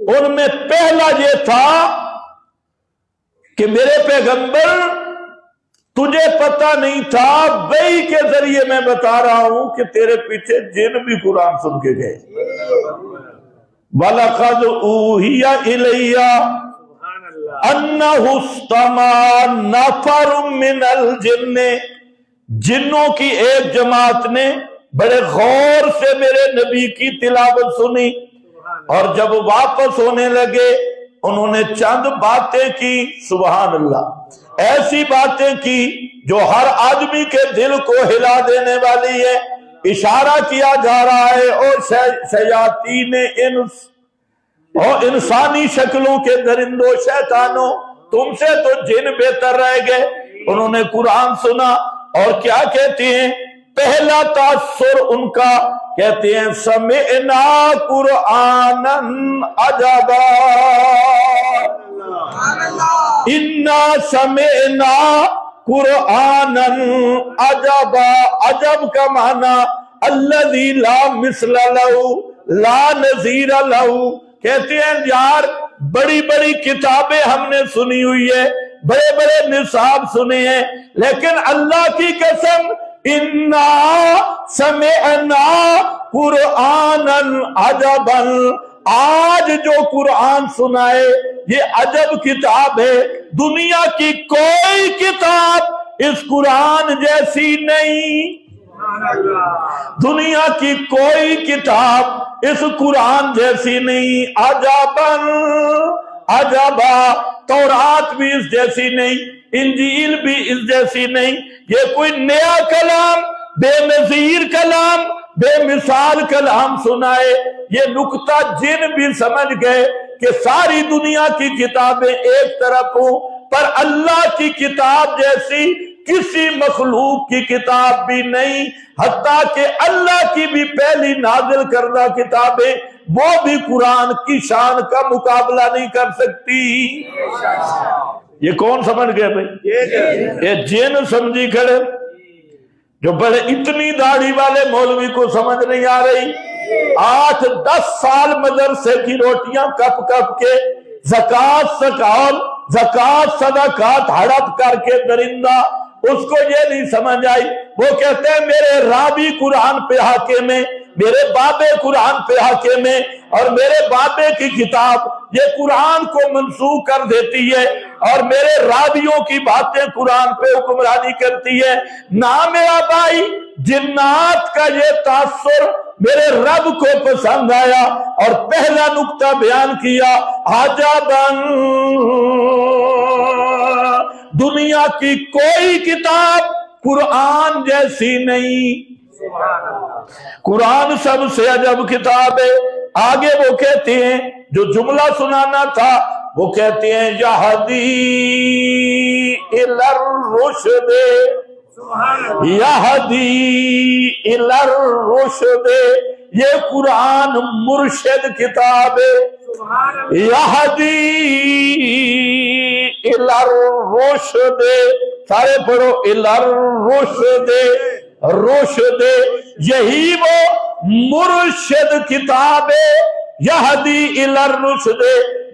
ان میں پہلا یہ تھا کہ میرے پیغمبر تجھے پتہ نہیں تھا، وحی کے ذریعے میں بتا رہا ہوں کہ تیرے پیچھے جن بھی قرآن سن کے گئے۔ وَلَقَدْ أُوحِيَ إِلَيَّ أَنَّهُ اسْتَمَعَ نَفَرٌ مِّنَ الْجِنِّ، جنوں کی ایک جماعت نے بڑے غور سے میرے نبی کی تلاوت سنی، اور جب واپس ہونے لگے انہوں نے چند باتیں کی، سبحان اللہ، ایسی باتیں کی جو ہر آدمی کے دل کو ہلا دینے والی ہے۔ اشارہ کیا جا رہا ہے اور شیاطین انس اور انسانی شکلوں کے درندوں شیطانوں، تم سے تو جن بہتر رہ گئے۔ انہوں نے قرآن سنا اور کیا کہتے ہیں؟ پہلا تاثر ان کا کہتے ہیں سمعنا قرآنا عجبا، انا سمعنا قرآنا عجبا۔ عجب کا معنی الذی لا مثل لہ لا نظیر لہ، کہتے ہیں یار بڑی بڑی کتابیں ہم نے سنی ہوئی ہے، بڑے بڑے نصاب سنے ہیں، لیکن اللہ کی قسم انا سمعنا قرآنا عجبا، آج جو قرآن سنائے یہ عجب کتاب ہے، دنیا کی کوئی کتاب اس قرآن جیسی نہیں، دنیا کی کوئی کتاب اس قرآن جیسی نہیں۔ عجبا عجبا، تورات بھی اس جیسی نہیں، انجیل بھی اس جیسی نہیں، یہ کوئی نیا کلام، بے نظیر کلام، بے مثال کلام سنائے۔ یہ نکتہ جن بھی سمجھ گئے کہ ساری دنیا کی کتابیں ایک طرف ہوں، پر اللہ کی کتاب جیسی کسی مخلوق کی کتاب بھی نہیں، حتیٰ کہ اللہ کی بھی پہلی نازل کردہ کتابیں وہ بھی قرآن کی شان کا مقابلہ نہیں کر سکتی۔ یہ کون سمجھ گئے بھائی؟ یہ جن سمجھی کھڑے، جو بڑے اتنی داڑھی والے مولوی کو سمجھ نہیں آ رہی، 8-10 سال مدرسے کی روٹیاں کپ کپ کے زکوٰۃ صدقات ہڑپ کر کے درندہ، اس کو یہ نہیں سمجھ آئی۔ وہ کہتے ہیں میرے رابی قرآن پہ حاکم ہے، میرے بابے قرآن پہ حاکم ہے، اور میرے بابے کی کتاب یہ قرآن کو منسوخ کر دیتی ہے، اور میرے رابیوں کی باتیں قرآن پہ حکمرانی کرتی ہے۔ نہ میرا بھائی، جنات کا یہ تاثر میرے رب کو پسند آیا، اور پہلا نقطہ بیان کیا، عجباً، دنیا کی کوئی کتاب قرآن جیسی نہیں، قرآن سب سے عجب کتاب ہے۔ آگے وہ کہتے ہیں جو جملہ سنانا تھا وہ کہتے ہیں یہدی الی الرشد، یہدی الی الرشد، یہ قرآن مرشد کتاب ہے، یہدی الی الرشد، سارے پڑھو الی الرشد، رشد یہی وہ مرشد کتاب ہے، یہدی الی الرشد،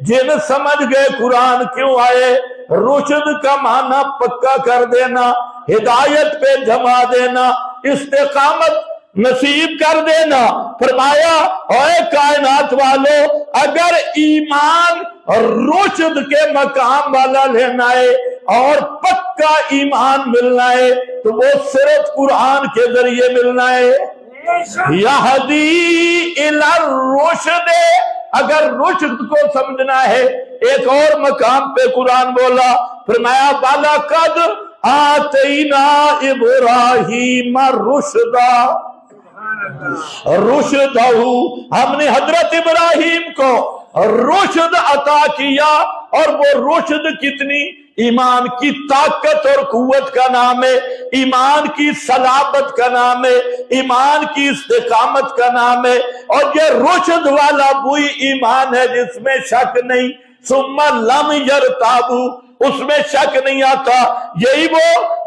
جن سمجھ گئے قرآن کیوں آئے، رشد کا معنی پکا کر دینا، ہدایت پہ جما دینا، استقامت نصیب کر دینا۔ فرمایا اے کائنات والو، اگر ایمان رشد کے مقام والا لینا ہے اور پکا ایمان ملنا ہے تو وہ صرف قرآن کے ذریعے ملنا ہے۔ یہدی الی الرشد، اگر رشد کو سمجھنا ہے، ایک اور مقام پہ قرآن بولا، فرمایا وَلَقَدْ آتَيْنَا إِبْرَاهِيمَ رُشْدًا، رشدہ، ہم نے حضرت ابراہیم کو رشد عطا کیا، اور وہ رشد کتنی، ایمان کی طاقت اور قوت کا نام ہے، ایمان کی صلابت کا نام ہے، ایمان کی استقامت کا نام ہے، اور یہ رشد والا وہی ایمان ہے جس میں شک نہیں، ثم لم یرتابوا، اس میں شک نہیں آتا، یہی وہ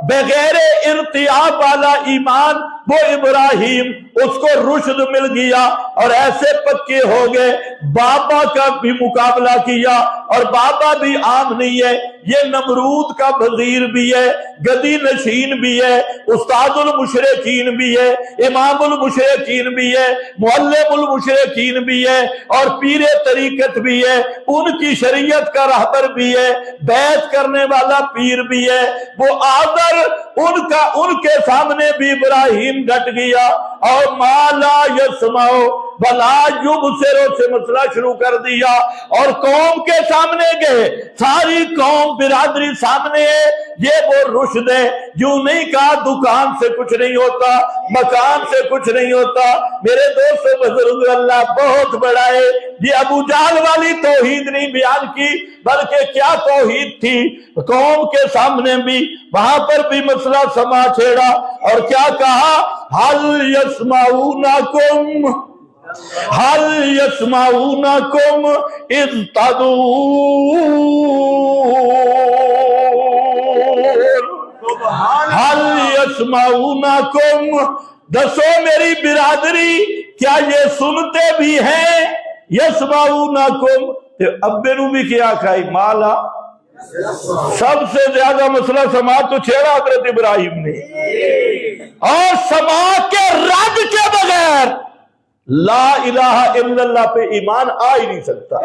بغیر ارتیاب والا ایمان، وہ ابراہیم، اس کو رشد مل گیا اور ایسے پکے ہو گئے، بابا کا بھی مقابلہ کیا، اور بابا بھی عام نہیں ہے، یہ نمرود کا وزیر بھی ہے، گدی نشین بھی ہے، استاد المشرکین بھی ہے، امام المشرکین بھی ہے، معلم المشرکین بھی ہے، اور پیر طریقت بھی ہے، ان کی شریعت کا رہبر بھی ہے، بیعت کرنے والا پیر بھی ہے، وہ آذر ان کے سامنے بھی ابراہیم ڈٹ گیا، اور مالا یسمعو ولا یبصرو سے مسئلہ شروع کر دیا، اور قوم کے سامنے گئے، ساری قوم برادری سامنے ہے، یہ وہ رشد ہے، یوں نہیں کہا دکان سے کچھ نہیں ہوتا، مکان سے کچھ نہیں ہوتا، میرے دوست بزرگ، اللہ بہت بڑا ہے، یہ ابو جہل والی توحید نہیں بیان کی، بلکہ کیا توحید تھی، قوم کے سامنے بھی، وہاں پر بھی مسئلہ سما چھیڑا، اور کیا کہا، حل یسمعونکم، حل یسمعونکم اذ تدعون، حل یسمعونکم، دسو میری برادری کیا یہ سنتے بھی ہیں، یسمعونکم، ابے نو بھی کیا کھائی مالا، سب سے زیادہ مسئلہ سماعت تو چھیڑا حضرت ابراہیم نے، اور سماعت کے رد کے بغیر لا الہ الا اللہ پہ ایمان آ ہی نہیں سکتا۔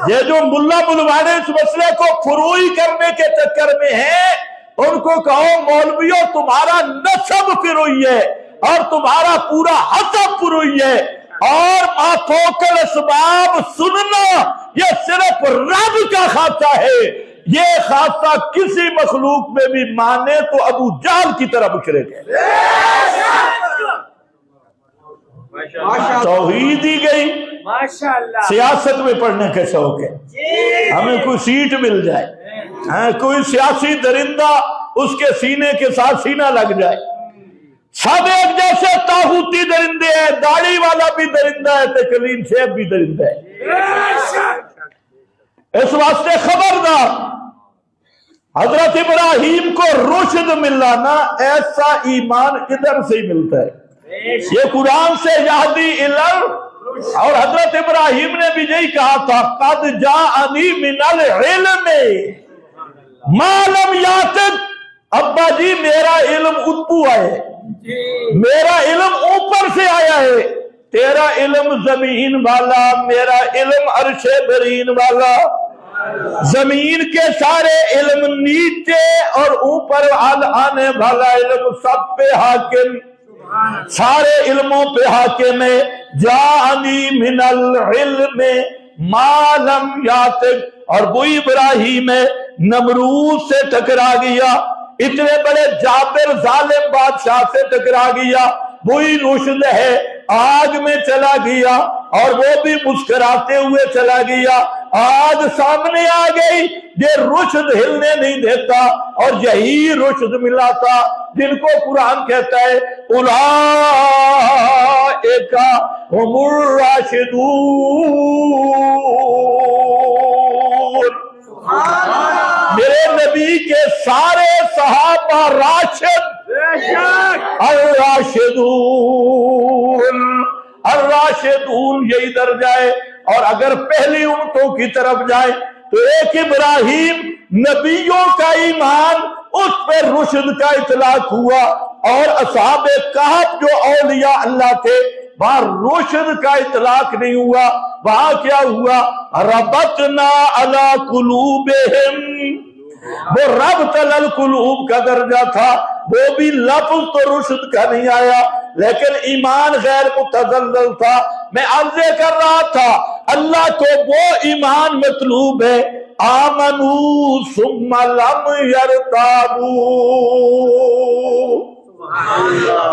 یہ جو ملا بلوانے اس مسئلے کو فروعی کرنے کے چکر میں ہیں، ان کو کہو مولویوں تمہارا نسب فروعی ہے اور تمہارا پورا حسب فروعی ہے، اور مافوقل اسباب سننا یہ صرف رب کا خاصہ ہے، یہ خاصہ کسی مخلوق میں بھی مانے تو ابو جہل کی طرح مشرک ہے۔ توحید ہی گئی، سیاست میں پڑھنے کا شوق ہے، ہمیں کوئی سیٹ مل جائے، کوئی سیاسی درندہ اس کے سینے کے ساتھ سینہ لگ جائے، سب ایک جیسے طاغوتی درندے ہیں، داڑھی والا بھی درندہ ہے، تکلیم شیب بھی درندہ ہے، اس واسطے خبردار، حضرت ابراہیم کو رشد ملنا نا، ایسا ایمان ادھر سے ہی ملتا ہے، یہ قرآن سے یہدی الی، اور حضرت ابراہیم نے بھی یہی کہا تھا، قد جاءنی من العلم ما لم یاتک، ابا جی میرا علم اتو آئے، میرا علم اوپر سے آیا ہے، تیرا علم زمین والا، میرا علم عرش برین والا، زمین کے سارے علم نیچے اور اوپر آنے والا علم سب پہ حاکم، سارے علموں پہ حاکم ہے، جاءنی من العلم ما لم یاتک، اور وہی ابراہیم ہے نمرود سے ٹکرا گیا، اتنے بڑے جابر ظالم بادشاہ سے ٹکرا گیا، وہی رشد ہے، آگ میں چلا گیا اور وہ بھی مسکراتے ہوئے چلا گیا، آگ سامنے آ گئی، یہ رشد ہلنے نہیں دیتا، اور یہی رشد ملا تھا جن کو قرآن کہتا ہے اولئک هم الراشدون۔ میرے نبی کے سارے صحابہ راشد، الراشدون، الراشدون یہی درجہ ہے۔ اور اگر پہلی امتوں کی طرف جائے تو ایک ابراہیم نبیوں کا ایمان، اس پہ رشد کا اطلاق ہوا، اور اصحاب کہف جو اولیاء اللہ تھے وہاں رشد کا اطلاق نہیں ہوا، وہاں کیا ہوا؟ ربطنا علی قلوبہم، وہ ربط القلوب کا درجہ تھا، وہ بھی لفظ تو رشد کا نہیں آیا، لیکن ایمان غیر متزلزل تھا۔ میں عرض کر رہا تھا اللہ کو وہ ایمان مطلوب ہے آمنوا ثم لم یرتابوا،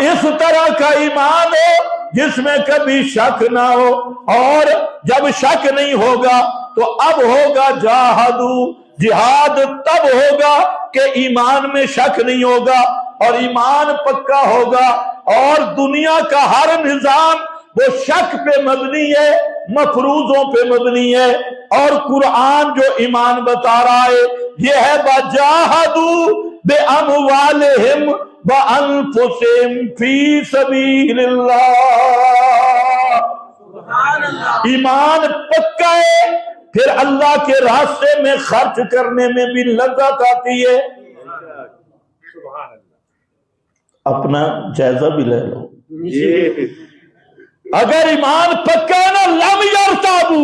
اس طرح کا ایمان ہو جس میں کبھی شک نہ ہو، اور جب شک نہیں ہوگا تو اب ہوگا جاہدو، جہاد تب ہوگا کہ ایمان میں شک نہیں ہوگا اور ایمان پکا ہوگا، اور دنیا کا ہر نظام وہ شک پہ مبنی ہے، مفروضوں پہ مبنی ہے، اور قرآن جو ایمان بتا رہا ہے یہ ہے وَجَاهَدُوا بِأَمْوَالِهِمْ وَأَنفُسِهِمْ فِي سَبِيلِ اللَّهِ۔ ایمان پکا ہے، پھر اللہ کے راستے میں خرچ کرنے میں بھی لذت آتی ہے۔ اپنا جائزہ بھی لے لو، اگر ایمان پکا ہے نا لم یرتابو،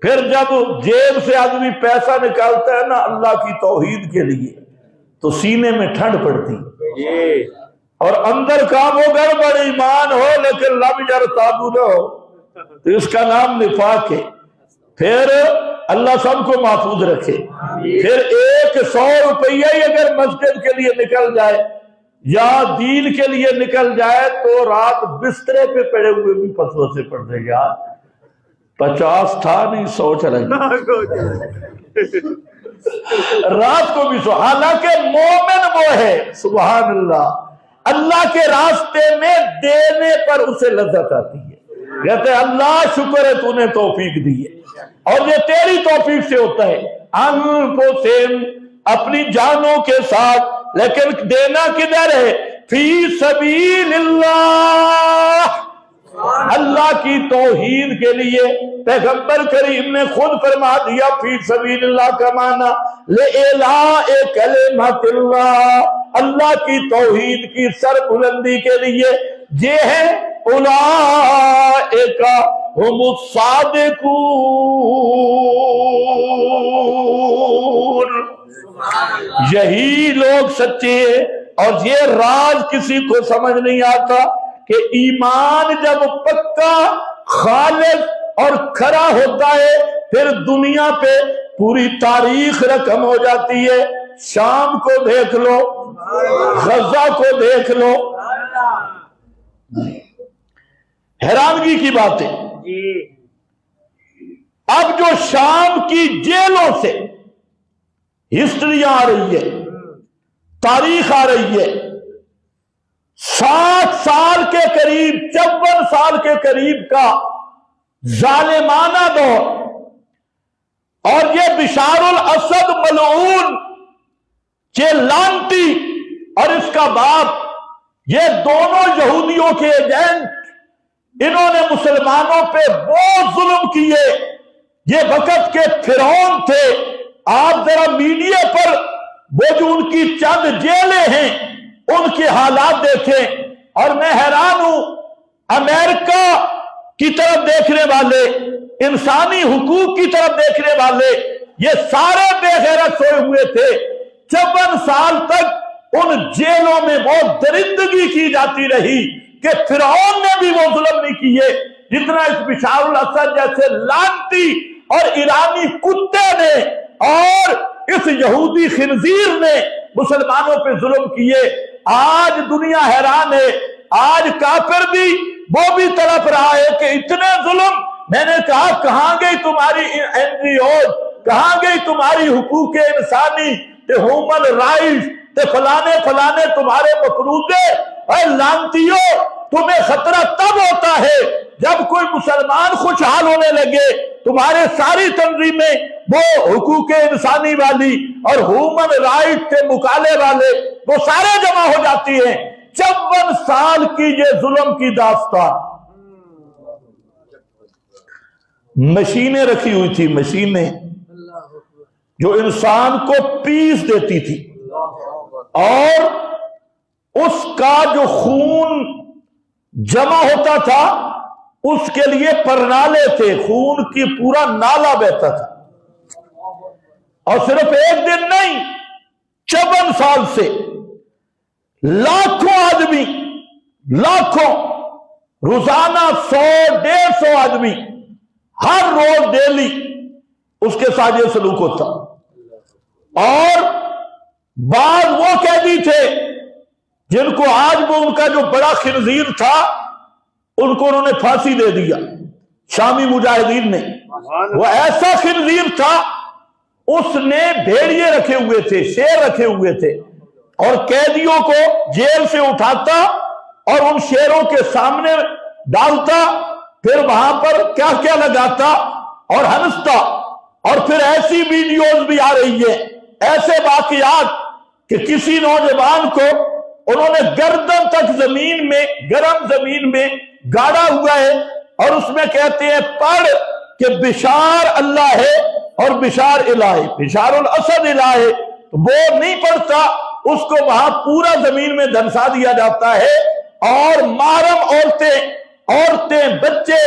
پھر جب جیب سے آدمی پیسہ نکالتا ہے نا اللہ کی توحید کے لیے تو سینے میں ٹھنڈ پڑتی، اور اندر کام ہو گڑبڑ، ایمان ہو لیکن لم یرتابو نہ ہو تو اس کا نام نفاق ہے۔ پھر اللہ سب کو محفوظ رکھے۔ پھر 100 روپیہ ہی اگر مسجد کے لیے نکل جائے یا دین کے لیے نکل جائے تو رات بسترے پہ پڑے ہوئے بھی فتوے سے پڑھ دے یار 50 تھا نہیں 100 چلا گیا، رات کو بھی 100۔ حالانکہ مومن وہ ہے سبحان اللہ اللہ کے راستے میں دینے پر اسے لذت آتی ہے، کہتے ہیں اللہ شکر ہے تو نے توفیق دی ہے، اور یہ تیری توفیق سے ہوتا ہے۔ انفسہم، اپنی جانوں کے ساتھ، لیکن دینا کدھر ہے؟ فی سبیل اللہ، اللہ کی توحید کے لیے۔ پیغمبر کریم نے خود فرما دیا فی سبیل اللہ کا معنی لِإِعْلَاءِ کلمۃ اللہ، اللہ کی توحید کی سر بلندی کے لیے۔ یہ ہے اولئک ہم الصادقون، یہی لوگ سچے ہیں۔ اور یہ راز کسی کو سمجھ نہیں آتا کہ ایمان جب پکا خالص اور کھرا ہوتا ہے پھر دنیا پہ پوری تاریخ رقم ہو جاتی ہے۔ شام کو دیکھ لو، غزہ کو دیکھ لو، حیرانگی کی بات ہے۔ اب جو شام کی جیلوں سے ہسٹریاں آ رہی ہے، تاریخ آ رہی ہے، 60 سال کے قریب 54 سال کے قریب کا ظالمانہ دور، اور یہ بشار الاسد ملعون، یہ لانتی اور اس کا باپ، یہ دونوں یہودیوں کے ایجنٹ، انہوں نے مسلمانوں پہ وہ ظلم کیے، یہ وقت کے فرعون تھے۔ آپ ذرا میڈیا پر وہ جو ان کی چند جیلیں ہیں ان کے حالات دیکھیں، اور میں حیران ہوں امریکہ کی طرف دیکھنے والے، انسانی حقوق کی طرف دیکھنے والے، یہ سارے بے غیرت سوئے ہوئے تھے۔ 54 سال تک ان جیلوں میں وہ درندگی کی جاتی رہی کہ فرعون نے بھی وہ ظلم نہیں کیے جتنا اس بشار الاسد جیسے لانتی اور ایرانی کتے نے اور اس یہودی خنزیر نے مسلمانوں پہ ظلم کیے۔ آج دنیا حیران ہے آج کافر بھی وہ بھی تڑپ رہا ہے کہ اتنے ظلم. میں نے کہا کہاں گئی تمہاری NGOز، کہاں گئی تمہاری حقوق انسانی تے ہیومن رائٹس تے فلانے تمہارے مفروضے؟ اے لعنتیو، تمہیں خطرہ تب ہوتا ہے جب کوئی مسلمان خوشحال ہونے لگے، تمہارے ساری تنظیمیں وہ حقوق انسانی والی اور ہیومن رائٹ کے مقالے والے وہ سارے جمع ہو جاتی ہیں. 54 سال کی یہ ظلم کی داستان. مشینیں رکھی ہوئی تھی، مشینیں جو انسان کو پیس دیتی تھی، اور اس کا جو خون جمع ہوتا تھا اس کے لیے پرنالے تھے، خون کی پورا نالا بہتا تھا. اور صرف ایک دن نہیں، 54 سال سے لاکھوں آدمی، لاکھوں، روزانہ 100-150 آدمی ہر روز ڈیلی اس کے ساتھ یہ سلوک ہوتا. اور بعض وہ قیدی تھے جن کو آج وہ ان کا جو بڑا خنزیر تھا ان کو انہوں نے پھانسی دے دیا، شامی مجاہدین نے. وہ ایسا خنزیر تھا، اس نے بھیڑیے رکھے ہوئے تھے، شیر رکھے ہوئے تھے، اور قیدیوں کو جیل سے اٹھاتا اور ان شیروں کے سامنے ڈالتا، پھر وہاں پر کیا کیا لگاتا اور ہنستا. اور پھر ایسی ویڈیوز بھی آ رہی ہے، ایسے واقعات کہ کسی نوجوان کو انہوں نے گردن تک زمین میں، گرم زمین میں گاڑا ہوا ہے، اور اس میں کہتے ہیں پڑھ کہ بشار اللہ ہے اور بشار الہ ہے، بشار الاسد الہ ہے. وہ نہیں پڑھتا، اس کو وہاں پورا زمین میں دھنسا دیا جاتا ہے. اور محرم عورتیں، بچے،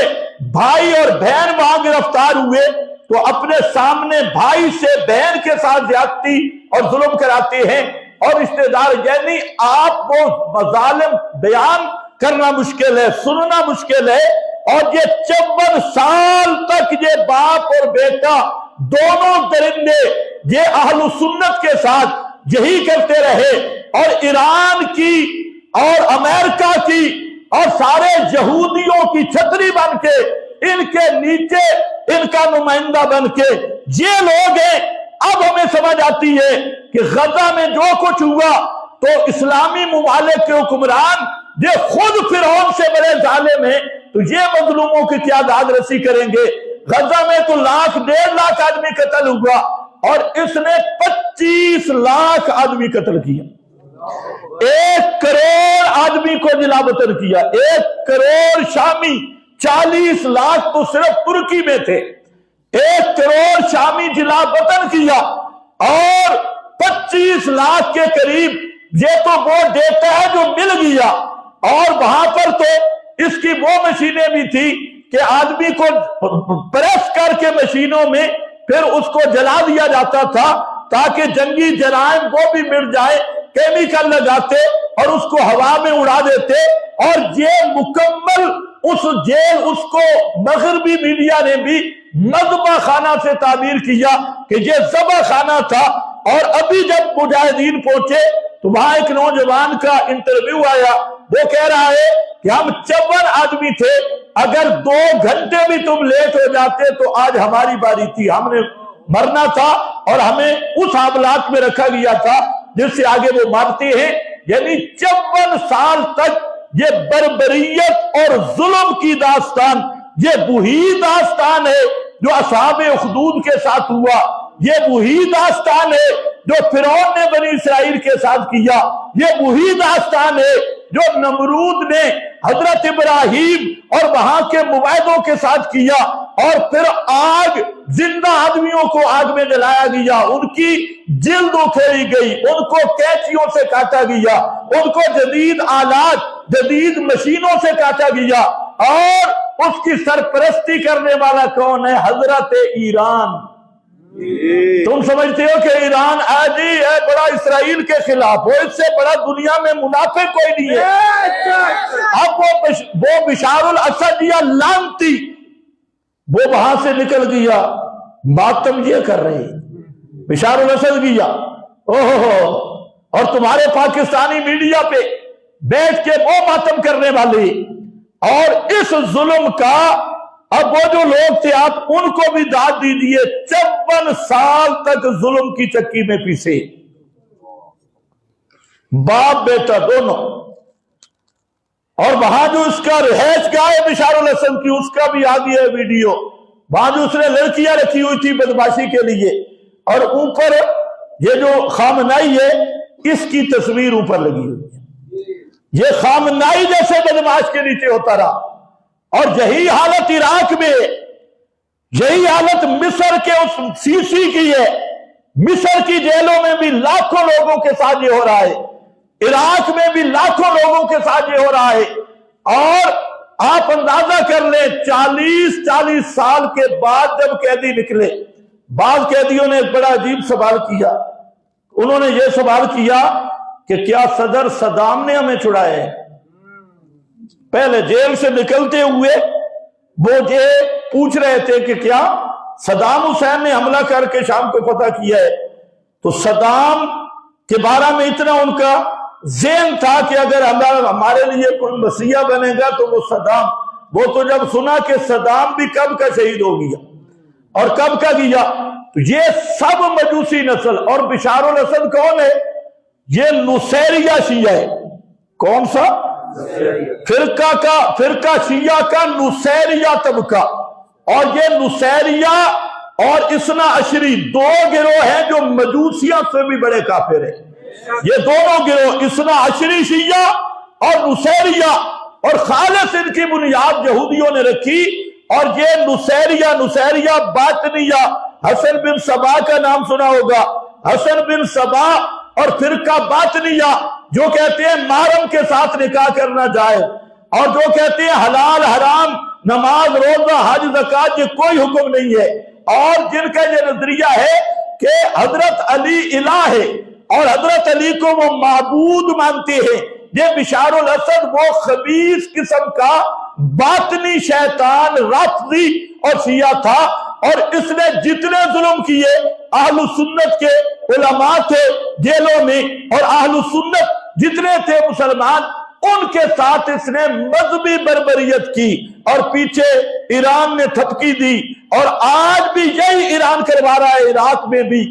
بھائی اور بہن وہاں گرفتار ہوئے تو اپنے سامنے بھائی سے بہن کے ساتھ زیادتی اور ظلم کراتے ہیں. اور رشتہ دار، یعنی آپ کو مظالم بیان کرنا مشکل ہے، سننا مشکل ہے. اور یہ 54 سال تک یہ باپ اور بیٹا دونوں درندے یہ اہل سنت کے ساتھ یہی کرتے رہے. اور ایران کی اور امریکہ کی اور سارے یہودیوں کی چھتری بن کے، ان کے نیچے ان کا نمائندہ بن کے یہ لوگ ہیں. اب ہمیں سمجھ آتی ہے کہ غزہ میں جو کچھ ہوا تو اسلامی ممالک کے حکمران یہ خود فرعون سے بڑے ظالم ہیں، تو یہ مظلوموں کی کیا داد رسی کریں گے. غزہ میں تو 1.5 لاکھ آدمی قتل ہوا، اور اس نے 25 لاکھ آدمی قتل کیا، 1 کروڑ آدمی کو جلا وطن کیا. 1 کروڑ شامی، 40 لاکھ تو صرف ترکی میں تھے، 1 کروڑ شامی جلا وطن کیا. اور 25 لاکھ کے قریب یہ تو وہ ڈیٹا ہے جو مل گیا. اور وہاں پر تو اس کی وہ مشینیں بھی تھی کہ آدمی کو پریس کر کے مشینوں میں پھر اس کو جلا دیا جاتا تھا تاکہ جنگی جرائم وہ بھی مٹ جائے. کیمیکل لگاتے اور اس کو ہوا میں اڑا دیتے. اور یہ مکمل اس جیل، اس کو مغربی میڈیا نے بھی مذبح خانہ سے تعبیر کیا کہ یہ ذبح خانہ تھا. اور ابھی جب مجاہدین پہنچے تو وہاں ایک نوجوان کا انٹرویو آیا، وہ کہہ رہا ہے کہ ہم 54 آدمی تھے، اگر 2 گھنٹے بھی تم لیٹ ہو جاتے تو آج ہماری باری تھی، ہم نے مرنا تھا اور ہمیں اس حالات میں رکھا گیا تھا جس سے آگے وہ مارتے ہیں. یعنی 54 سال تک یہ بربریت اور ظلم کی داستان، یہ وہی داستان ہے جو اصحاب اخدود کے ساتھ ہوا، یہ وہی داستان ہے جو فرعون نے بنی اسرائیل کے ساتھ کیا، یہ وہی داستان ہے جو نمرود نے حضرت ابراہیم اور وہاں کے مباحدوں کے ساتھ کیا. اور پھر آگ، زندہ آدمیوں کو آگ میں جلایا گیا، ان کی جلد اکھیڑی گئی، ان کو کینچیوں سے کاٹا گیا، ان کو جدید آلات، جدید مشینوں سے کاٹا گیا. اور اس کی سرپرستی کرنے والا کون ہے؟ حضرت ایران. تم سمجھتے ہو کہ ایران آج ہی ہے بڑا اسرائیل کے خلاف، وہ اس سے بڑا دنیا میں منافق کوئی نہیں ہے. اب وہ بشار الاسد یا لانتی وہ وہاں سے نکل گیا، ماتم یہ کر رہے بشار الاسد گیا. اوہ، اور تمہارے پاکستانی میڈیا پہ بیٹھ کے وہ ماتم کرنے والے، اور اس ظلم کا اب وہ جو لوگ تھے آپ ان کو بھی داد دیجیے، 54 سال تک ظلم کی چکی میں پیسے، باپ بیٹا دونوں۔ اور وہاں جو اس کا رہائش گاہ ہے بشار الاسد کی، اس کا بھی آ گیا ہے ویڈیو، وہاں جو اس نے لڑکیاں رکھی ہوئی تھی بدماشی کے لیے، اور اوپر یہ جو خامنائی ہے اس کی تصویر اوپر لگی ہوئی ہے۔ یہ خامنائی جیسے بدماش کے نیچے ہوتا رہا، اور یہی حالت عراق میں، یہی حالت مصر کے اس سیسی کی ہے۔ مصر کی جیلوں میں بھی لاکھوں لوگوں کے ساتھ یہ ہو رہا ہے، عراق میں بھی لاکھوں لوگوں کے ساتھ یہ ہو رہا ہے۔ اور آپ اندازہ کر لیں 40 سال کے بعد جب قیدی نکلے، بعض قیدیوں نے ایک بڑا عجیب سوال کیا، انہوں نے یہ سوال کیا کہ کیا صدر صدام نے ہمیں چھڑایا ہے؟ پہلے جیل سے نکلتے ہوئے وہ یہ پوچھ رہے تھے کہ کیا صدام حسین نے حملہ کر کے شام کو فتح کیا ہے؟ تو صدام کے بارے میں اتنا ان کا ذہن تھا کہ اگر ہمارے لیے کوئی مسیح بنے گا تو وہ صدام، وہ تو جب سنا کہ صدام بھی کب کا شہید ہو گیا اور کب کا گیا، تو یہ سب مجوسی نسل۔ اور بشار الاسد کون ہے؟ یہ نصیریہ شیعہ ہے۔ کون سا؟ فرقہ شیعہ کا نصیریہ طبقہ۔ اور یہ نصیریہ اور اثنا عشری دو گروہ ہیں جو مجوسیوں سے بھی بڑے کافر ہیں۔ یہ دونوں گروہ اثنا عشری شیعہ اور نصیریہ، اور خالص ان کی بنیاد یہودیوں نے رکھی۔ اور یہ نصیریہ باطنیہ، حسن بن صبا کا نام سنا ہوگا، حسن بن صبا، اور فرقہ باطنیہ جو کہتے ہیں محرم کے ساتھ نکاح کرنا جائز، اور جو کہتے ہیں حلال حرام نماز روزہ حج زکات یہ کوئی حکم نہیں ہے، اور جن کا یہ نظریہ ہے کہ حضرت علی الہ ہے اور حضرت علی کو وہ معبود مانتے ہیں۔ یہ بشار الاسد وہ خبیث قسم کا باطنی شیطان رافضی اور شیعہ تھا، اور اس نے جتنے ظلم کیے اہل سنت کے علماء تھے جیلوں میں، اور اہل سنت جتنے تھے مسلمان ان کے ساتھ اس نے مذہبی بربریت کی، اور پیچھے ایران نے تھپکی دی، اور آج بھی یہی ایران کروا رہا ہے، عراق میں بھی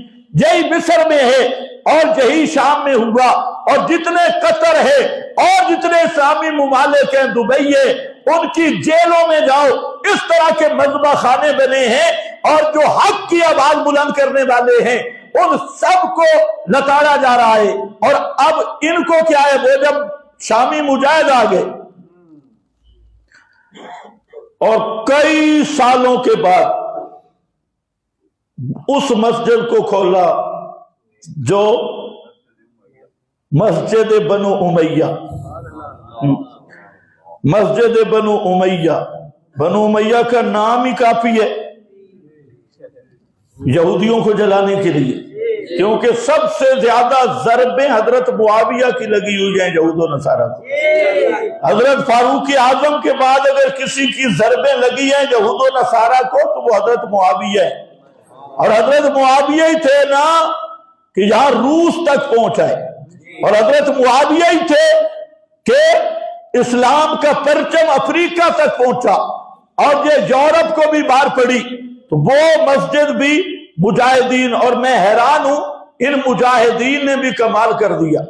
یہی مصر میں ہے، اور یہی شام میں ہوا، اور جتنے قطر ہے اور جتنے اسلامی ممالک ہیں، دبئی ہے، ان کی جیلوں میں جاؤ، اس طرح کے مذبح خانے بنے ہیں، اور جو حق کی آواز بلند کرنے والے ہیں ان سب کو لتاڑا جا رہا ہے۔ اور اب ان کو کیا ہے، وہ جب شامی مجاہد آ گئے اور کئی سالوں کے بعد اس مسجد کو کھولا جو مسجد بنو امیہ، مسجد بنو امیہ، بنو امیہ کا نام ہی کافی ہے یہودیوں کو جلانے کے لیے، کیونکہ سب سے زیادہ ضربیں حضرت معاویہ کی لگی ہوئی ہیں یہود و نصارہ کو۔ حضرت فاروق اعظم کے بعد اگر کسی کی ضربیں لگی ہیں یہود و نصارہ کو تو وہ حضرت معاویہ ہے، اور حضرت معاویہ ہی تھے نا کہ یہاں روس تک پہنچائے، اور حضرت معاویہ ہی تھے کہ اسلام کا پرچم افریقہ تک پہنچا اور یہ یورپ کو بھی مار پڑی۔ تو وہ مسجد بھی مجاہدین، اور میں حیران ہوں ان مجاہدین نے بھی کمال کر دیا،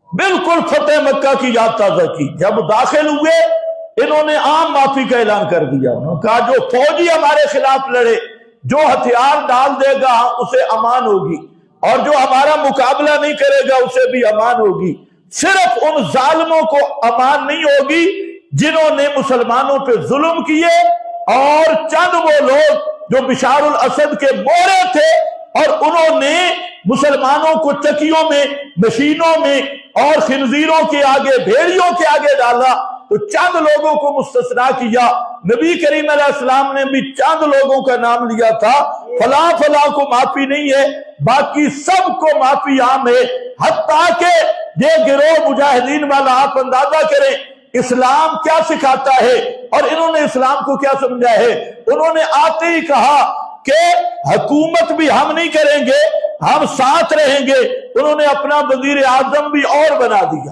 بالکل فتح مکہ کی یاد تازہ کی۔ جب داخل ہوئے انہوں نے عام معافی کا اعلان کر دیا، انہوں نے کہا جو فوجی ہمارے خلاف لڑے، جو ہتھیار ڈال دے گا اسے امان ہوگی، اور جو ہمارا مقابلہ نہیں کرے گا اسے بھی امان ہوگی۔ صرف ان ظالموں کو امان نہیں ہوگی جنہوں نے مسلمانوں پہ ظلم کیے، اور چند وہ لوگ جو بشار الاسد کے مورے تھے اور انہوں نے مسلمانوں کو چکیوں میں، مشینوں میں اور خنزیروں کے آگے، بھیڑیوں کے آگے ڈالا، تو چند لوگوں کو مستثنا کیا۔ نبی کریم علیہ السلام نے بھی چند لوگوں کا نام لیا تھا، فلاں فلاں کو معافی نہیں ہے، باقی سب کو معافی عام ہے۔ حتیٰ کہ یہ گروہ مجاہدین والا آپ اندازہ کریں اسلام کیا سکھاتا ہے اور انہوں نے اسلام کو کیا سمجھا ہے۔ انہوں نے آتے ہی کہا کہ حکومت بھی ہم نہیں کریں گے، ہم ساتھ رہیں گے۔ انہوں نے اپنا وزیر اعظم بھی اور بنا دیا۔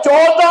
14